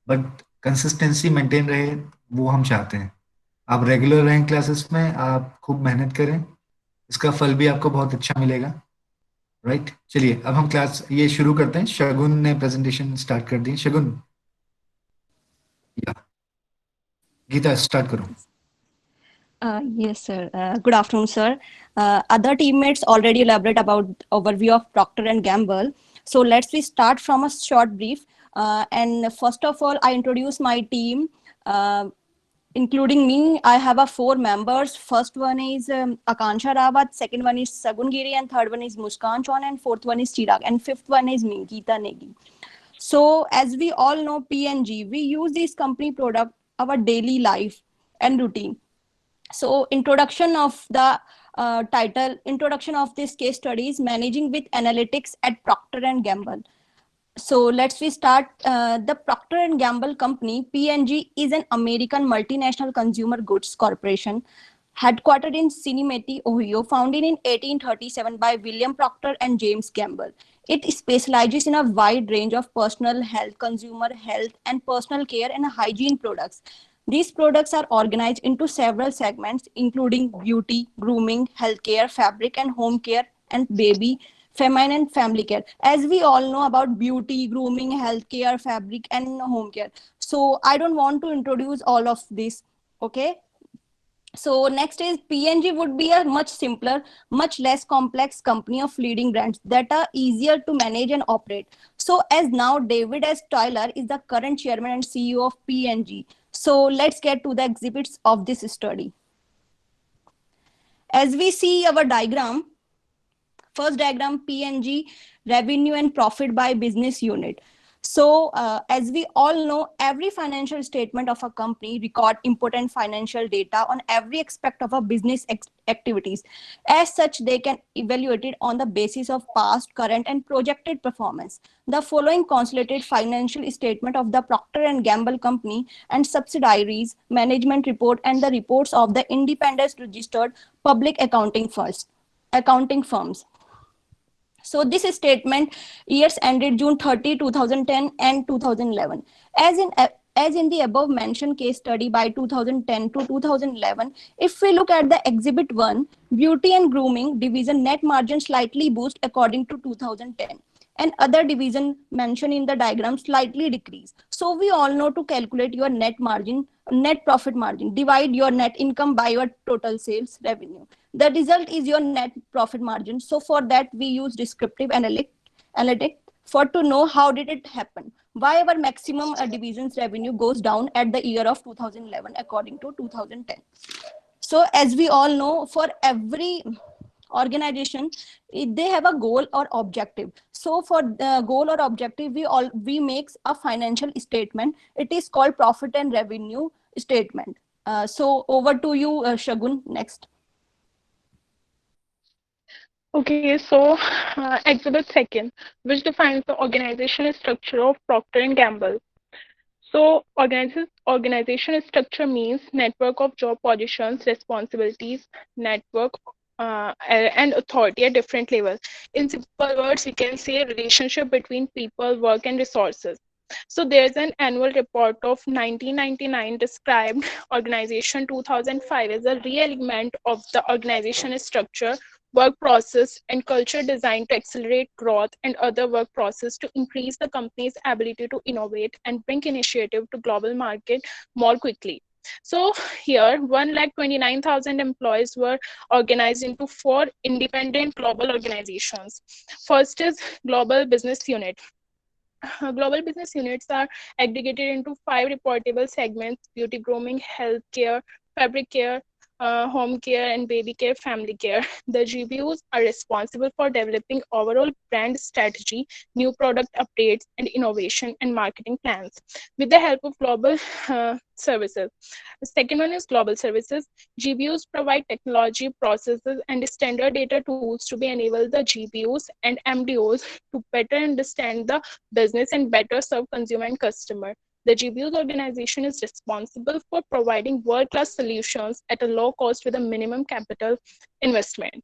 But consistency maintain रहे, वो हम चाहते हैं. आप रेगुलर रहें क्लासेस में, आप खूब मेहनत करें, इसका फल भी आपको बहुत अच्छा मिलेगा. राइट, चलिए अब हम क्लास ये शुरू करते हैं. शगुन ने प्रेजेंटेशन स्टार्ट कर दी. शगुन, या गीता स्टार्ट करो. Yes, sir. Good afternoon, sir. Other teammates already elaborate about overview of Procter and Gamble. So let's we start from a short brief. And first of all, I introduce my team. Including me, I have 4 members. First one is Akansha Rawat, second one is Sagun Giri, and third one is Muskan Chauhan, and fourth one is Chirag, and fifth one is me, Geeta Negi. So as we all know, P&G, we use this company product our daily life and routine. So introduction of the introduction of this case study is managing with analytics at Procter & Gamble. So let's we start. The Procter & Gamble company, P&G, is an American multinational consumer goods corporation headquartered in Cincinnati, Ohio, founded in 1837 by William Procter and James Gamble. It specializes in a wide range of personal health, consumer health, and personal care and hygiene products. These products are organized into several segments, including beauty, grooming, healthcare, fabric and home care, and baby, feminine and family care. As we all know about beauty, grooming, healthcare, fabric, and home care. So I don't want to introduce all of this. Okay. So next is P&G would be a much simpler, much less complex company of leading brands that are easier to manage and operate. So as now David S. Tyler is the current chairman and CEO of P&G. So let's get to the exhibits of this study. As we see our diagram, first diagram, P&G revenue and profit by business unit. So as we all know, every financial statement of a company record important financial data on every aspect of a business activities. As such, they can evaluate it on the basis of past, current, and projected performance. The following consolidated financial statement of the Procter & Gamble company and subsidiaries, management report, and the reports of the independent registered public accounting firms. So this statement years ended June 30, 2010 and 2011. As in the above mentioned case study by 2010 to 2011, if we look at the exhibit 1, beauty and grooming division net margin slightly boost according to 2010. And other division mentioned in the diagram slightly decrease. So we all know to calculate your net margin, net profit margin, divide your net income by your total sales revenue. The result is your net profit margin. So for that, we use descriptive analytic for to know how did it happen. Why our maximum divisions revenue goes down at the year of 2011 according to 2010. So as we all know, for every organization, they have a goal or objective. So for the goal or objective, we makes a financial statement. It is called profit and revenue statement. So over to you, Shagun, next. Okay, so exhibit 2nd, which defines the organizational structure of Procter & Gamble. So organization structure means network of job positions, responsibilities, network and authority at different levels. In simple words, we can say relationship between people, work, and resources. So there's an annual report of 1999 described organization 2005 as a re-element of the organization structure, work process, and culture designed to accelerate growth and other work process to increase the company's ability to innovate and bring initiative to global market more quickly. So here, 129,000 employees were organized into 4 independent global organizations. First is Global Business Unit. Global business units are aggregated into 5 reportable segments: beauty, grooming, healthcare, fabric care, home care, and baby care, family care. The GBUs are responsible for developing overall brand strategy, new product updates, and innovation and marketing plans with the help of global services. The second one is global services. GBUs provide technology, processes, and standard data tools to be enable the GBUs and MDOs to better understand the business and better serve consumer and customer. The GBU's organization is responsible for providing world-class solutions at a low cost with a minimum capital investment.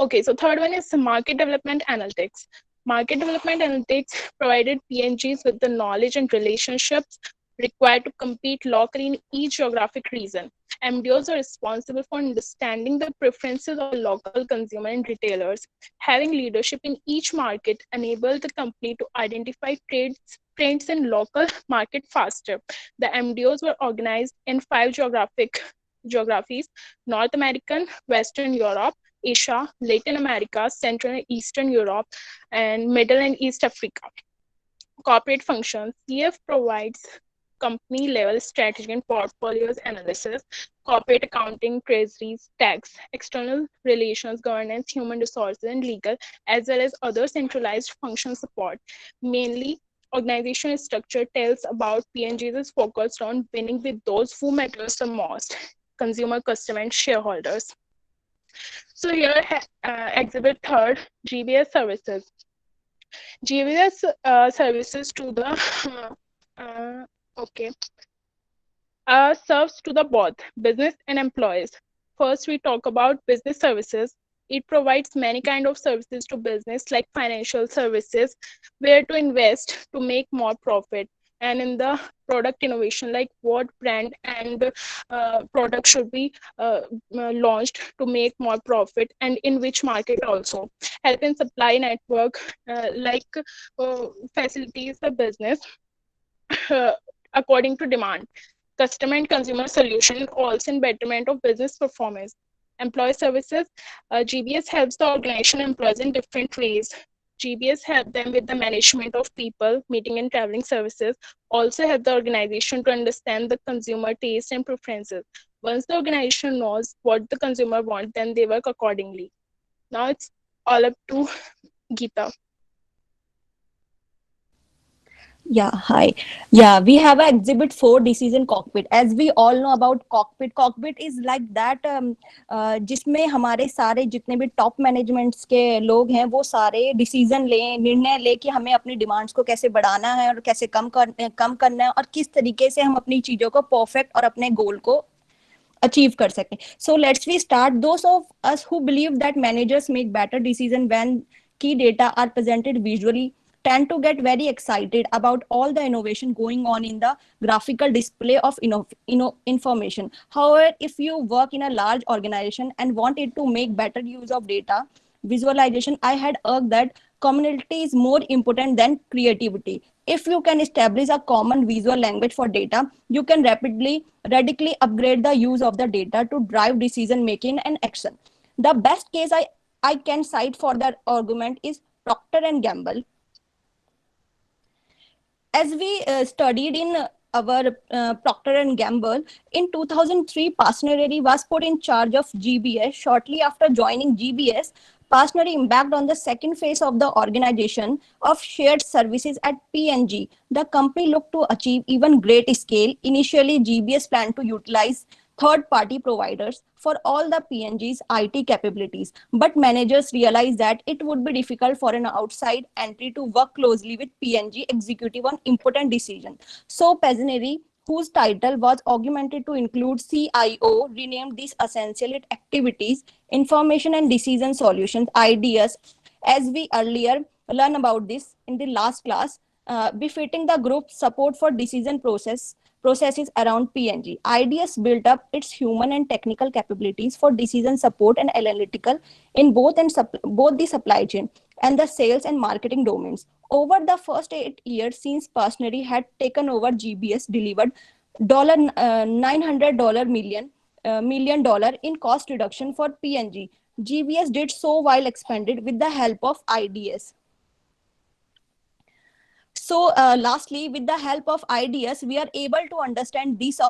Okay, so third one is market development analytics. Market development analytics provided PNGs with the knowledge and relationships required to compete locally in each geographic region. MDOs are responsible for understanding the preferences of local consumer and retailers. Having leadership in each market enables the company to identify trends in local market faster. The MDOs were organized in 5 geographies: North American, Western Europe, Asia, Latin America, Central and Eastern Europe, and Middle and East Africa. Corporate functions. CF provides company level strategy and portfolios analysis, corporate accounting, treasuries, tax, external relations, governance, human resources, and legal, as well as other centralized function support. Mainly, organizational structure tells about PNGs is focused on winning with those who matters the most: consumer, customer, and shareholders. So here, exhibit third, GBS services. GBS services to the serves to the both business and employees. First, we talk about business services. It provides many kind of services to business, like financial services, where to invest to make more profit, and in the product innovation, like what brand and product should be launched to make more profit, and in which market also. Help in supply network, facilities the business according to demand. Customer and consumer solution, also in betterment of business performance. Employee services, GBS helps the organization employees in different ways. GBS help them with the management of people, meeting and traveling services. Also help the organization to understand the consumer taste and preferences. Once the organization knows what the consumer wants, then they work accordingly. Now it's all up to Geeta. Yeah, hi. Yeah, we have an exhibit 4, decision cockpit. As we all know about cockpit, cockpit is like that जिसमें हमारे सारे जितने भी top managements के लोग हैं वो सारे डिसीजन लें, निर्णय ले कि हमें अपनी डिमांड्स को कैसे बढ़ाना है और कैसे कम करना है और किस तरीके से हम अपनी चीजों को परफेक्ट और अपने गोल को achieve कर सकें. So let's we start. Those of us who believe that managers make better decision when key data are presented visually tend to get very excited about all the innovation going on in the graphical display of information. However, if you work in a large organization and want it to make better use of data visualization, I had urged that commonality is more important than creativity. If you can establish a common visual language for data, you can radically upgrade the use of the data to drive decision making and action. The best case I can cite for that argument is Procter & Gamble. As we studied in our Procter & Gamble, in 2003, Parsonary was put in charge of GBS. Shortly after joining GBS, Parsonary embarked on the second phase of the organization of shared services at P&G. The company looked to achieve even greater scale. Initially, GBS planned to utilize third-party providers for all the P&G's IT capabilities, but managers realized that it would be difficult for an outside entry to work closely with P&G executive on important decisions. So Parsonary, whose title was augmented to include CIO, renamed these essential activities Information and Decision Solutions, IDS, as we earlier learned about this in the last class, befitting the group support for decision processes around P&G. IDS built up its human and technical capabilities for decision support and analytical in both the supply chain and the sales and marketing domains. Over the first 8 years since Parsonary had taken over, GBS delivered $900 million in cost reduction for P&G. GBS did so while expanded with the help of IDS. So lastly, with the help of IDS, we are able to understand these.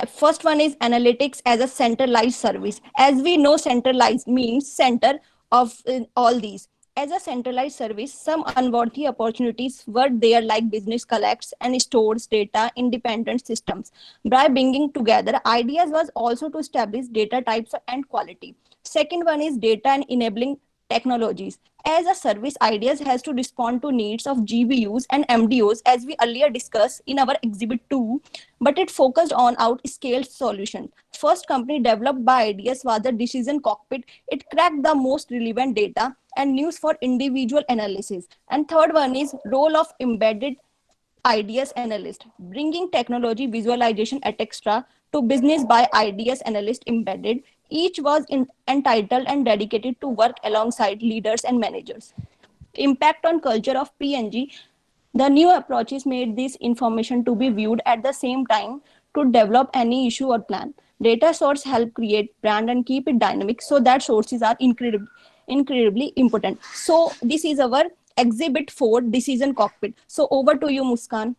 First one is analytics as a centralized service. As we know, centralized means center of all these. As a centralized service, some unworthy opportunities were there, like business collects and stores data independent systems. By bringing together, IDS was also to establish data types and quality. Second one is data and enabling technologies. As a service, Ideas has to respond to needs of GBUs and MDOs, as we earlier discussed in our Exhibit 2, but it focused on out-scaled solutions. First company developed by Ideas was the Decision Cockpit. It cracked the most relevant data and news for individual analysis. And third one is role of embedded Ideas Analyst, bringing technology visualization et cetera to business by Ideas Analyst embedded. Each was entitled and dedicated to work alongside leaders and managers. Impact on culture of P&G. The new approaches made this information to be viewed at the same time to develop any issue or plan. Data source help create brand and keep it dynamic, so that sources are incredibly important. So this is our Exhibit 4 Decision Cockpit. So over to you, Muskan.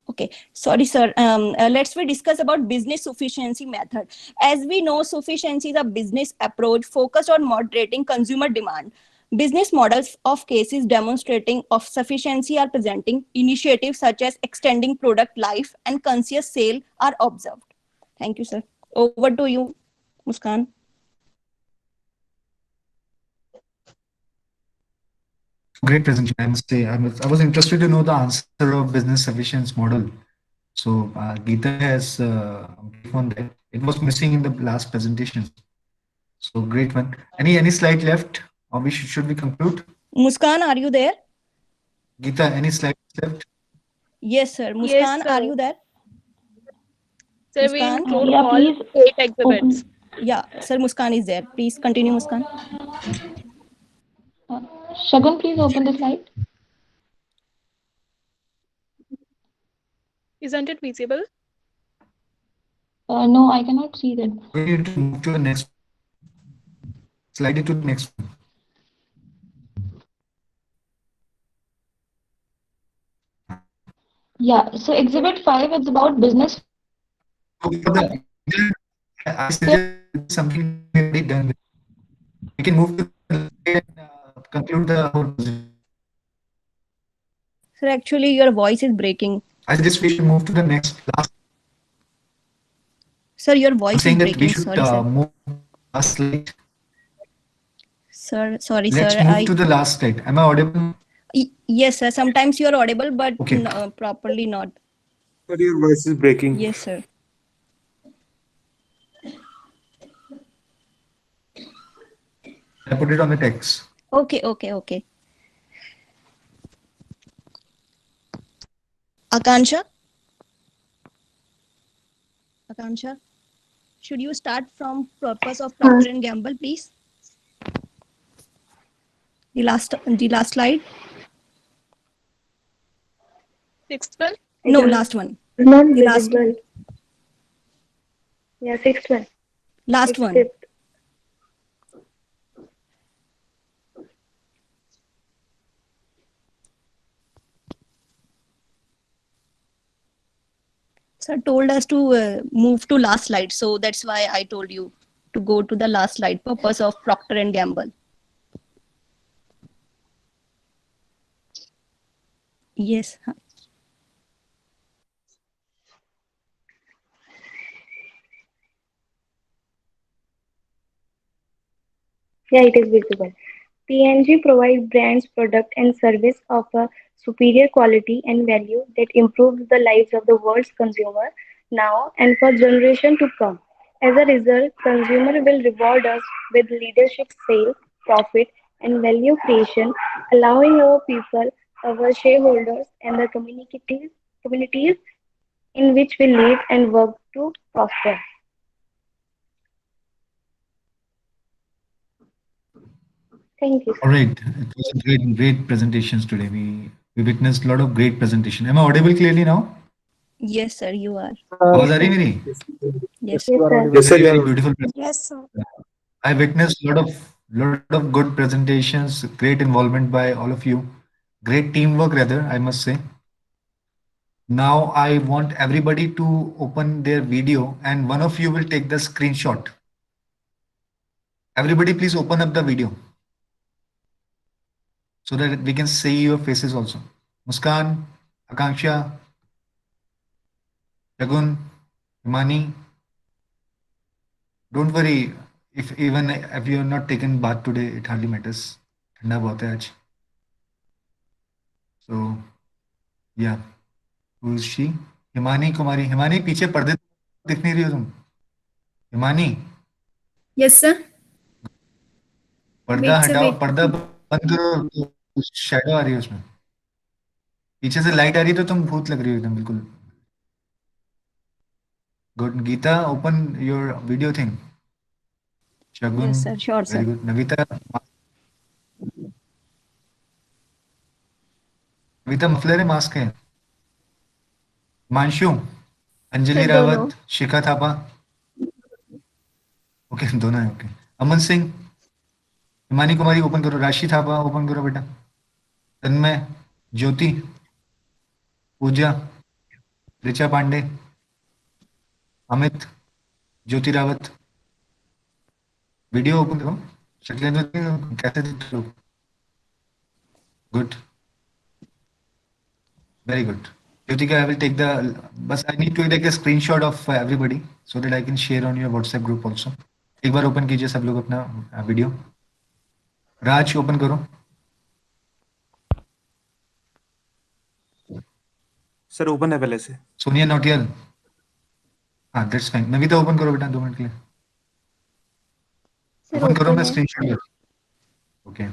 Okay, sorry, sir. Let's we discuss about business sufficiency method. As we know, sufficiency is a business approach focused on moderating consumer demand. Business models of cases demonstrating of sufficiency are presenting. Initiatives such as extending product life and conscious sale are observed. Thank you, sir. Over to you, Muskan. Great presentation, I must say. I was interested to know the answer of business sufficiency model. So Geeta has on that. It was missing in the last presentation. So great one. Any slide left, or should we conclude? Muskan, are you there? Geeta, any slides left? Yes, sir. Muskan, Yes, sir. are you there? Sir, we Muskan? include all 8 exhibits. Yeah, sir, Muskan is there. Please continue, Muskan. Shagun, please open the slide. Isn't it visible? No, I cannot see them. We need to move to the next. Slide it to the next one. Yeah, so Exhibit 5 is about business. I suggest something already done with. We can move to and conclude the whole presentation. Sir, actually, your voice is breaking. I suggest we should move to the next last. Sir, your I'm voice saying is that we breaking. should Sorry, sir. move last slide. Sir, sorry, Let's sir. move to the last slide. Am I audible? Yes, sir. Sometimes you are audible, but Okay. properly not. But your voice is breaking. Yes, sir. I put it on the text. Okay. Akansha? Akansha? Should you start from purpose of Procter & Gamble, please? The last slide. Sixth one? No, last one. Not The last visible. Yeah, sixth one. Last one. Fifth. Sir told us to move to last slide, so that's why I told you to go to the last slide. Purpose of Procter & Gamble. Yes. Yeah, it is visible. P&G provides brands, product, and service of a superior quality and value that improves the lives of the world's consumer now and for generations to come. As a result, consumer will reward us with leadership, sale, profit, and value creation, allowing our people, our shareholders, and the communities in which we live and work to prosper. Thank you. All right. It was a great presentations today. We witnessed a lot of great presentation. Am I audible clearly now? Yes, sir, you are. आवाज आ रही मेरी? Yes, Yes, sir. Very beautiful. Yes, sir. I witnessed a lot of good presentations, great involvement by all of you, great teamwork rather, I must say. Now I want everybody to open their video and one of you will take the screenshot. Everybody please open up the video so that we can see your faces also. Muskan, Akanksha, Shagun, Himani. Don't worry if you have not taken bath today, it hardly matters. ठंडा बहुत है आज. So yeah, who is she? Himani कुमारी. हिमानी पीछे पर्दे दिख नहीं रही हो तुम. Himani Yes, sir. पर्दा Wait, sir, हटाओ, wait. पर्दा बंद करो. शैडो आ रही है उसमें. पीछे से लाइट आ रही है तो तुम भूत लग रही हो एकदम बिल्कुल. Good. Geeta, open your video thing. Shagun, Yes, sir. Sure, very sir. good. Navita, muffler है, मास्क है. मांशु, अंजलि Sir, दोनों. रावत, शिखा थापा. ओके, दोनों है. ओके. अमन सिंह, हिमानी कुमारी ओपन करो. राशि थापा ओपन करो बेटा. तन्मय, ज्योति, पूजा, ऋचा पांडे, अमित, ज्योति रावत. वीडियो ओपन करो. शक्लें तो कैसे दिख लो. Good, very good. Jyotika, I will take the, बस I need to take a screenshot of everybody so that I can share on your WhatsApp group also. एक बार ओपन कीजिए सब लोग अपना वीडियो. राज ओपन करो. सर ओपन है पहले से. सोनिया नोटियल. हाँ, दैट्स फाइन. नविता ओपन करो बेटा 2 मिनट के लिए. Sir, ओपन करो, open मैं है. Screenshot. Okay,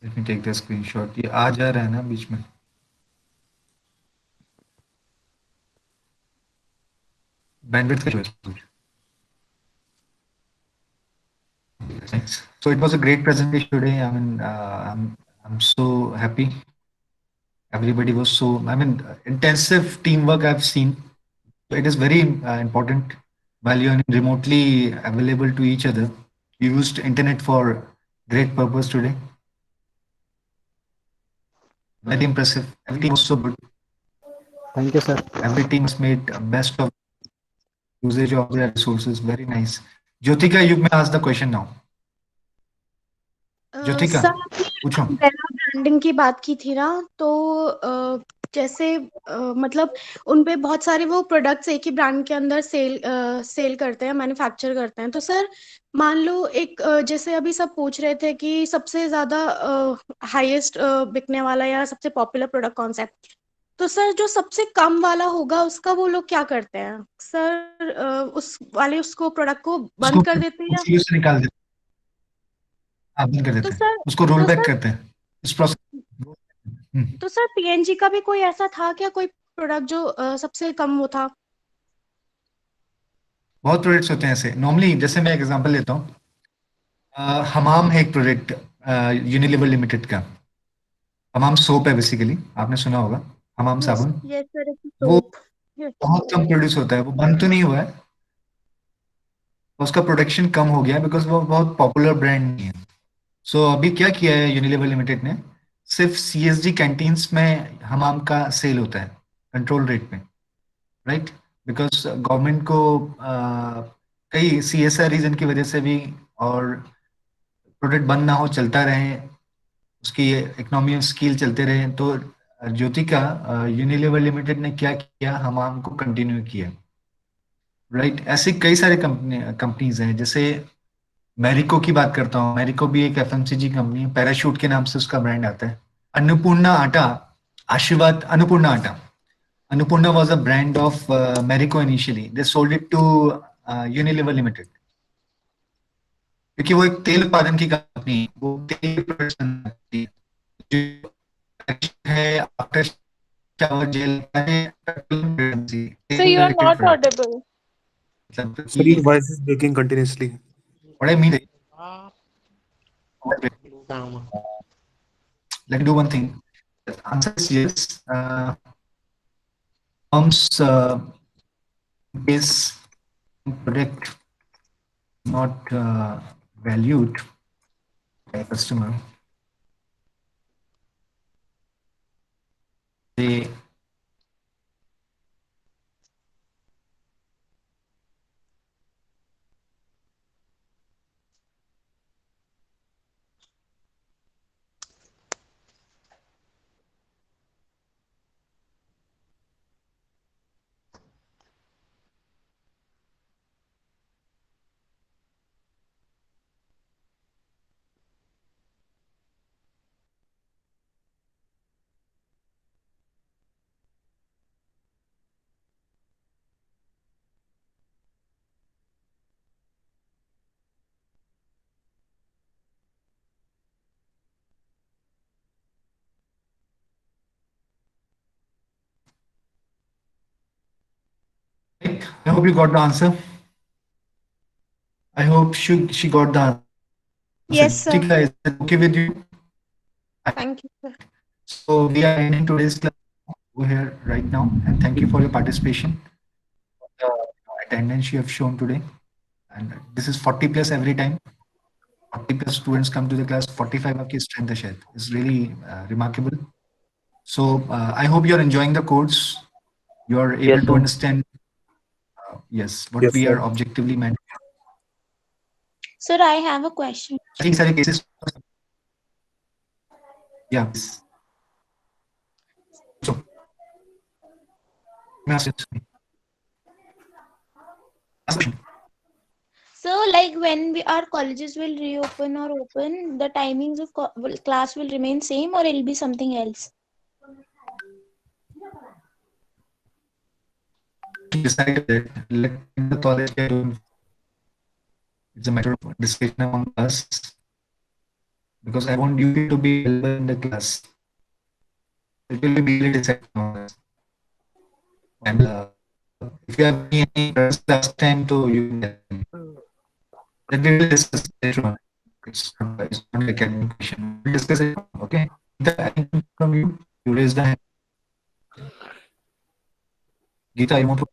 let me take the screenshot. ये आ जा रहा है ना बीच में. बैंडविड्थ का इशू है. Thanks. So it was a great presentation today. I mean, I'm so happy. Everybody was so, I mean, intensive teamwork I've seen. So it is very important while you're remotely available to each other. You used internet for great purpose today. Very impressive. Every team was so good. Thank you, sir. Every team has made best of usage of their resources. Very nice. Jyotika, you may ask the question now. Jyotika, sir आपने पूछो. Umbrella branding की बात की थी ना, तो जैसे मतलब उन पे बहुत सारे वो प्रोडक्ट्स एक ही ब्रांड के अंदर सेल करते हैं, मैन्युफैक्चर करते हैं. तो सर मान लो एक जैसे अभी सब पूछ रहे थे कि सबसे ज्यादा हाईएस्ट बिकने वाला या सबसे पॉपुलर प्रोडक्ट कौन सा है, तो सर जो सबसे कम वाला होगा उसका वो लोग क्या करते हैं सर? उस वाले उसको प्रोडक्ट को बंद कर देते हैं या उसको से निकाल देते हैं. बंद कर तो देते हैं. सर उसको रोल तो बैक सर करते हैं. इस प्रोसेस. तो सर पीएनजी का भी कोई ऐसा था क्या, कोई प्रोडक्ट जो सबसे कम वो था? बहुत प्रोडक्ट्स होते हैं ऐसे. नॉर्मली जैसे मैं एग्जांपल लेता हूँ. हमाम है एक प्रोडक्ट यूनिलीवर लिमिटेड का. हमाम सोप है बेसिकली, आपने सुना होगा. हमाम साबुन. यस सर, वो सोप. बहुत कम प्रोड्यूस होता है. वो बंद तो नहीं हुआ है, उसका प्रोडक्शन कम हो गया बिकॉज वो बहुत पॉपुलर ब्रांड नहीं है. सो अभी क्या किया है यूनिलीवर लिमिटेड ने, सिर्फ सीएसडी कैंटीन्स में हमाम का सेल होता है कंट्रोल रेट में. राइट, बिकॉज गवर्नमेंट को कई सीएसआर रीजन की वजह से भी, और प्रोडक्ट बंद ना हो, चलता रहे, उसकी इकोनॉमी ऑफ स्केल चलते रहे. तो ज्योतिका, यूनिलीवर लिमिटेड ने क्या किया, हमाम को कंटिन्यू किया. राइट, ऐसे कई सारे कंपनीज हैं. जैसे मैरिको की बात करता हूँ. मैरिको भी एक एफएमसीजी कंपनी है. पैराशूट के नाम से उसका ब्रांड आता है. अन्नपूर्णा आटा, आशीर्वाद अन्नपूर्णा आटा. Annapurna was a brand of Marico initially. They sold it to Unilever Limited. क्योंकि वो एक तेल उत्पादन की कंपनी है. वो तेल प्रोडक्ट्स बनाती है. जो है after shower gel. So you are not audible. Sir, your voice is breaking continuously. What I mean is, let me do one thing. The answer is yes. Firms is product not valued by customer. They I hope you got the answer. I hope she got the answer. Yes, sir. Jyotika, is it okay with you? Thank you, sir. So we are ending today's class over here right now, and thank you for your participation, the attendance you have shown today. And this is 40 plus every time. 40 plus students come to the class. 45 of your strength है is really remarkable. So I hope you're enjoying the course. You're able Yes, to sir. understand yes what Yes, we sir. are objectively meant. Sir, I have a question. I think सारे cases. Yeah. Please. So. So, like when our colleges will reopen or open, the timings of class will remain same or it'll be something else? Decide that let the college get doing. It's a matter of discussion among us because I want you to be available in the class. It will be really decided among us. And if you have any last time to you, then we will discuss later on. It's not an academic question. We'll discuss it. Okay. From you, you raise the hand. Geeta, you want to?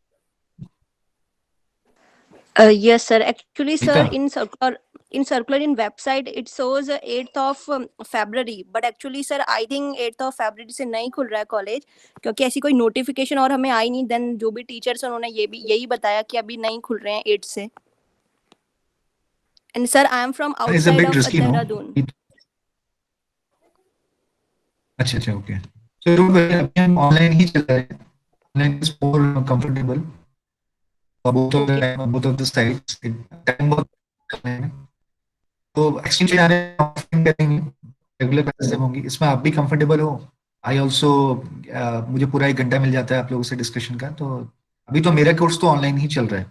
Yes, sir. Actually, sir, Geeta. in circular in website it shows 8th of February, but actually sir I think 8th of February से नहीं खुल रहा है college क्योंकि ऐसी कोई notification और हमें आई नहीं. देन जो भी टीचर्स उन्होंने यही बताया कि अभी नहीं खुल रहे हैं 8 से. And sir, I am from It's a outside bit of risky, no? Dehradun. अच्छा okay. So don't worry, अभी हम online ही चल रहे हैं. Online is more comfortable for both of the time, both of the sides. Time बहुत करना है. तो exchange ऑफलाइन करेंगे, रेगुलर क्लासेस जब होंगी, इसमें आप भी कंफर्टेबल हो. आई ऑल्सो मुझे पूरा 1 घंटा मिल जाता है आप लोगों से डिस्कशन का. तो अभी तो मेरा कोर्स तो ऑनलाइन ही चल रहा है.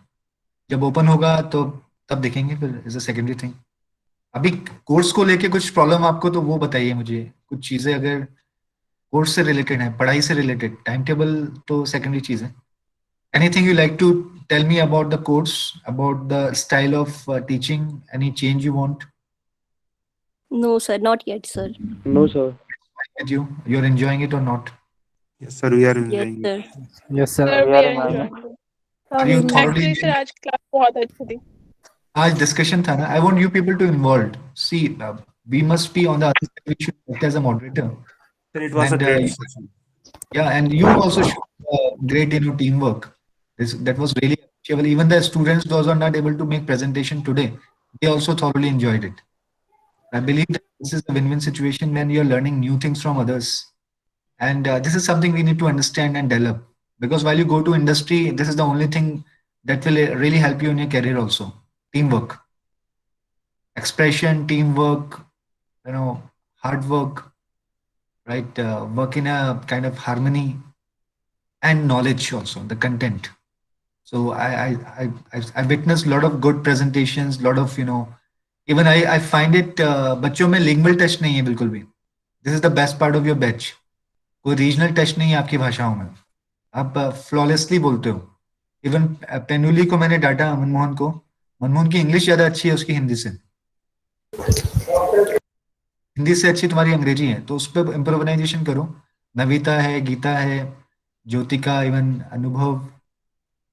जब ओपन होगा तो तब देखेंगे, फिर इज अ सेकेंडरी थिंग. अभी कोर्स को लेके कुछ प्रॉब्लम आपको तो वो बताइए मुझे. कुछ चीजें अगर कोर्स से रिलेटेड है, पढ़ाई से रिलेटेड, टाइम टेबल तो सेकेंडरी चीज है. Anything you like to tell me about the course, about the style of teaching, any change you want? No sir, not yet sir. No sir. You're enjoying it or not? Yes sir, we are enjoying Yes sir. it. Yes sir. Sir, we are enjoying. Are you thoroughly Actually, sir, आज class बहुत अच्छी थी. आज discussion था ना. I want you people to involved. See, we must be on the other side. We should act as a moderator. Sir, it was a great discussion. Yeah, and you also showed great teamwork. That was really appreciable. Even the students, those who are not able to make presentation today, they also thoroughly enjoyed it. I believe that this is a win-win situation when you're learning new things from others. And this is something we need to understand and develop. Because while you go to industry, this is the only thing that will really help you in your career also. Teamwork. Expression, teamwork, hard work, right? Work in a kind of harmony and knowledge also, the content. So I witnessed a lot of good presentations, lot of, even I find it, बच्चों में lingual touch नहीं है बिल्कुल भी. This is the best part of your batch. कोई regional touch नहीं है आपकी भाषाओं में. आप फ्लॉलेसली बोलते हो. इवन पेनुली को मैंने डाटा, मनमोहन को. मनमोहन की इंग्लिश ज्यादा अच्छी है उसकी हिंदी से. हिंदी से अच्छी तुम्हारी अंग्रेजी है, तो उस पर इम्प्रोवाइजेशन करो. नविता है, गीता है, ज्योतिका, इवन अनुभव,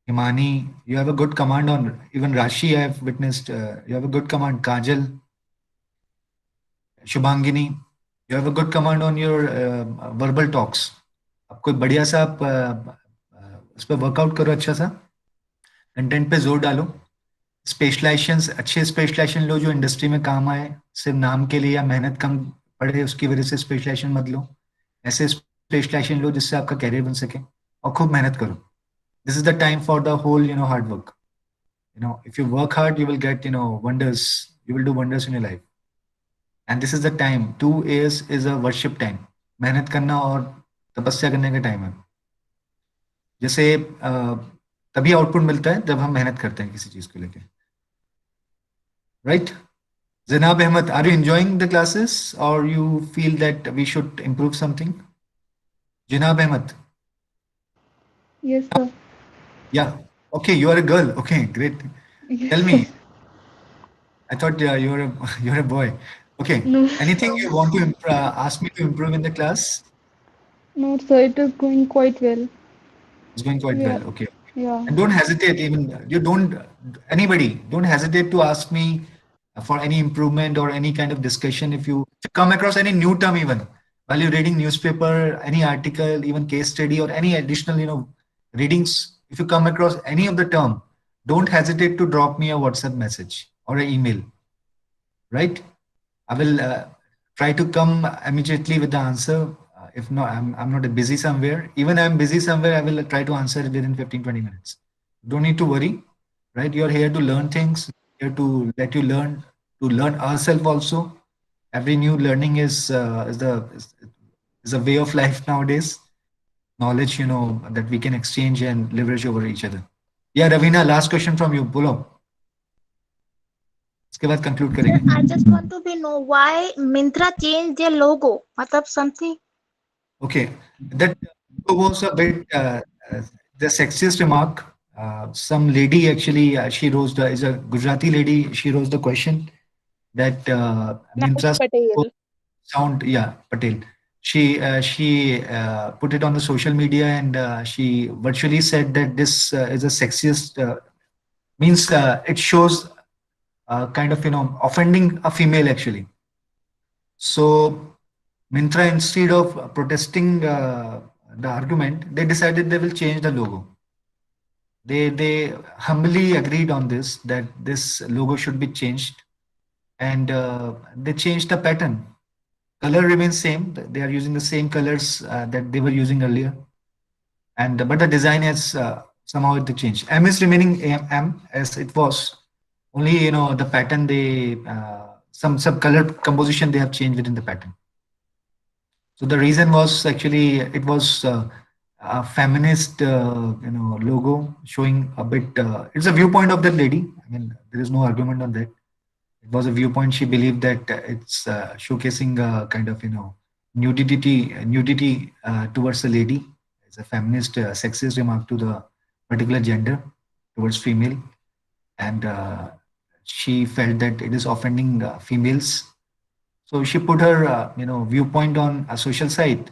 Himani, you have a good command on, even Rashi I have witnessed, you have a good command. Kajal, Shubhangini, you have a good command on your verbal talks. आप कोई बढ़िया सा आप उस पर वर्कआउट करो, अच्छा सा कंटेंट पे जोर डालो. स्पेशलाइजेशंस, अच्छे स्पेशलाइजेशन लो जो इंडस्ट्री में काम आए. सिर्फ नाम के लिए या मेहनत कम पड़े उसकी वजह से स्पेशलाइजेशन मत लो. ऐसे स्पेशलाइजेशन लो जिससे आपका कैरियर बन सके, और खूब मेहनत करो. This is the time for the whole, hard work. If you work hard, you will get, wonders. You will do wonders in your life. And this is the time. 2 years is a worship time. मेहनत करना और तपस्या करने का time है. जैसे तभी output मिलता है जब हम मेहनत करते हैं किसी चीज को लेके. Right? Zainab Ahmed, are you enjoying the classes or you feel that we should improve something? Zainab Ahmed. Yes, sir. Yeah. Okay, you are a girl. Okay, great. Tell me. I thought you're a you're a boy. Okay. No, Anything you want to ask me to improve in the class? no, sir, it is going quite well. It's going quite Yeah, well. Okay. yeah. And don't hesitate. Even you don't anybody don't hesitate to ask me for any improvement or any kind of discussion. If you come across any new term, even while you're reading newspaper, any article, even case study or any additional readings, if you come across any of the term, don't hesitate to drop me a WhatsApp message or an email. Right? I will try to come immediately with the answer. If not, I'm not busy somewhere. Even I'm busy somewhere, I will try to answer it within 15-20 minutes. Don't need to worry, right? You're here to learn things, here to let you learn, to learn ourselves also. Every new learning is a way of life nowadays. Knowledge, that we can exchange and leverage over each other. Yeah, Ravina, last question from you. बोलो. इसके बाद conclude करेंगे. I just want to know why Myntra changed their logo. मतलब something. Okay, that was a bit the sexist remark. Some lady actually, she rose is a Gujarati lady. She rose the question that Myntra's Patel. sound, yeah, Patel. She put it on the social media and she virtually said that this is a sexist. Means it shows kind of offending a female actually. So Myntra, instead of protesting the argument, they decided they will change the logo. They humbly agreed on this, that this logo should be changed, and they changed the pattern. Color remains same. They are using the same colors that they were using earlier, and but the design has somehow it changed. M is remaining M as it was. Only the pattern they some color composition they have changed within the pattern. So the reason was actually it was a feminist, logo showing a bit. It's a viewpoint of that lady. I mean, there is no argument on that. It was a viewpoint. She believed that it's showcasing kind of nudity towards the lady. It's a feminist, sexist remark to the particular gender towards female, and she felt that it is offending females. So she put her, viewpoint on a social site.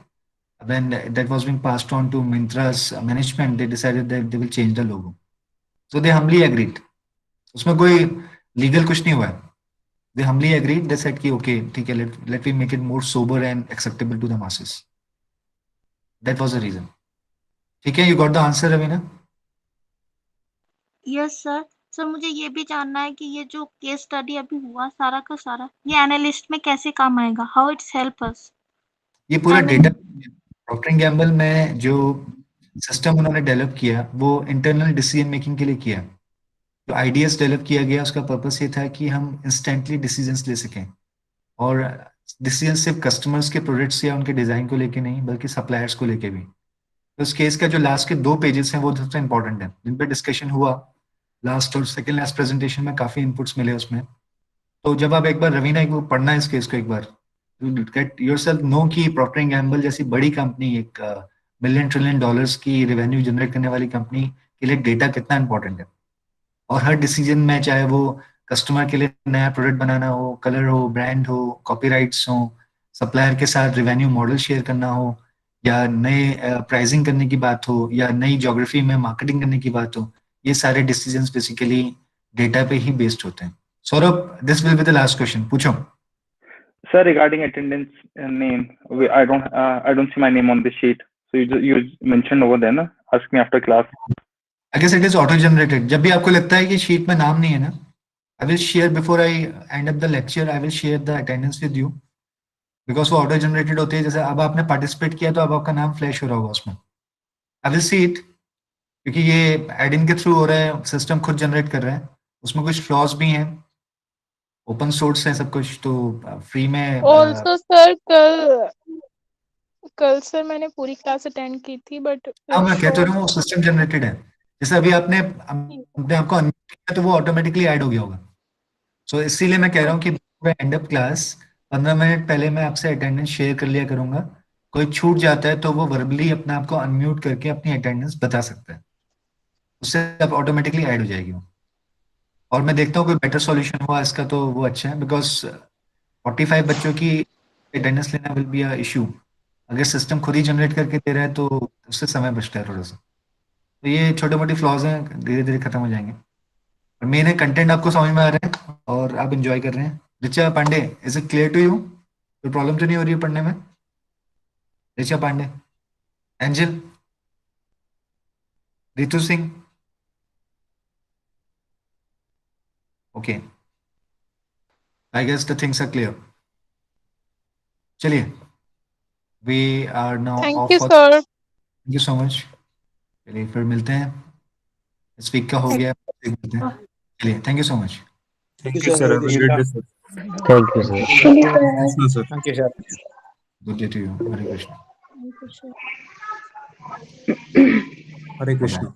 When that was being passed on to Myntra's management, they decided that they will change the logo. So they humbly agreed. उसमें कोई legal कुछ नहीं हुआ है. They humbly agreed. They said कि okay, ठीक है, let me make it more sober and acceptable to the masses. That was the reason. ठीक है, you got the answer, Ravina? Yes, sir. Sir मुझे ये भी जानना है कि ये जो केस स्टडी अभी हुआ सारा का सारा ये एनालिस्ट में कैसे काम आएगा? How it's help us? ये पूरा डेटा प्रॉक्टर एंड गैम्बल में जो सिस्टम उन्होंने डेवलप किया वो इंटरनल डिसीजन मेकिंग के लिए किया. जो आइडियाज डेवलप किया गया उसका पर्पस ये था कि हम इंस्टेंटली डिसीजंस ले सकें, और डिसीजन सिर्फ कस्टमर्स के प्रोडक्ट्स या उनके डिजाइन को लेके नहीं बल्कि सप्लायर्स को लेके भी. तो उस केस का जो लास्ट के 2 पेजेस हैं वो सबसे इंपॉर्टेंट है, जिन पे डिस्कशन हुआ. लास्ट और सेकंड लास्ट प्रेजेंटेशन में काफी इनपुट्स मिले उसमें. तो जब आप एक बार रवीना एक बार पढ़ना इस केस को एक बार, गेट योरसेल्फ नो कि प्रॉक्टर एंड गैम्बल जैसी बड़ी कंपनी, एक $1 ट्रिलियन की रेवेन्यू जनरेट करने वाली कंपनी के लिए डेटा कितना इंपॉर्टेंट है. और हर डिसीजन में, चाहे वो कस्टमर के लिए नया प्रोडक्ट बनाना हो, कलर हो, ब्रांड हो, कॉपीराइट्स हो, सप्लायर के साथ रेवेन्यू मॉडल शेयर करना हो, या नए प्राइसिंग करने की बात हो, या नई ज्योग्राफी में मार्केटिंग करने की बात हो, ये सारे डिसीजंस बेसिकली डेटा पे ही बेस्ड होते हैं. Saurabh, this will be the last question. पूछो. Sir, regarding attendance name, I don't see my name on the sheet. So you mentioned over there, na? Ask me after class. I guess it is auto generated. जब भी आपको लगता है कि sheet में नाम नहीं है ना, I will share before I end up the lecture. I will share the attendance with you because वो auto generated होते हैं. जैसे अब आपने participate किया तो अब आपका नाम फ्लैश हो रहा होगा उसमें. I will see it क्योंकि ये एड-इन के थ्रू हो रहा है, सिस्टम खुद जनरेट कर रहा है. उसमें कुछ फ्लॉज भी हैं, ओपन सोर्स है सब कुछ, तो फ्री में. ऑल्सो सर कल सर मैंने पूरी क्लास अटेंड की थी बट हाँ, मैं कहता रहा हूँ सिस्टम जनरेटेड है. जैसे अभी आपने अपने आपको अनम्यूट किया तो वो ऑटोमेटिकली ऐड हो गया होगा. सो इसीलिए मैं कह रहा हूँ कि एंड ऑफ क्लास 15 मिनट पहले मैं आपसे अटेंडेंस शेयर कर लिया करूंगा. कोई छूट जाता है तो वो वर्बली अपने आप को अनम्यूट करके अपनी अटेंडेंस बता सकता है. उससे अब ऑटोमेटिकली ऐड हो जाएगी वो। और मैं देखता हूँ कोई बेटर सॉल्यूशन हुआ इसका तो वो अच्छा है, बिकॉज 45 बच्चों की अटेंडेंस लेना विल बी अ इशू। अगर सिस्टम खुद ही जनरेट करके दे रहा है तो उससे समय बचता है थोड़ा सा। तो ये छोटे मोटे फ्लॉज हैं, धीरे धीरे खत्म हो जाएंगे। और मेन है कंटेंट आपको समझ में आ रहा है और आप इंजॉय कर रहे हैं। Richa Pandey, is it clear to you? कोई प्रॉब्लम तो नहीं हो रही है पढ़ने में? Richa Pandey, Angel, Ritu Singh, okay, I guess the things are clear. चलिए, we are now Thank of you, for, sir. Thank you so much. चलिए फिर मिलते हैं, इस वीक का हो गया, मिलते हैं। चलिए, thank you so much. Thank you, sir. Have a great day, sir. Thank you, sir. Krishna, sir. Thank you, sir. Good day to you. Hare Krishna. Hare Krishna.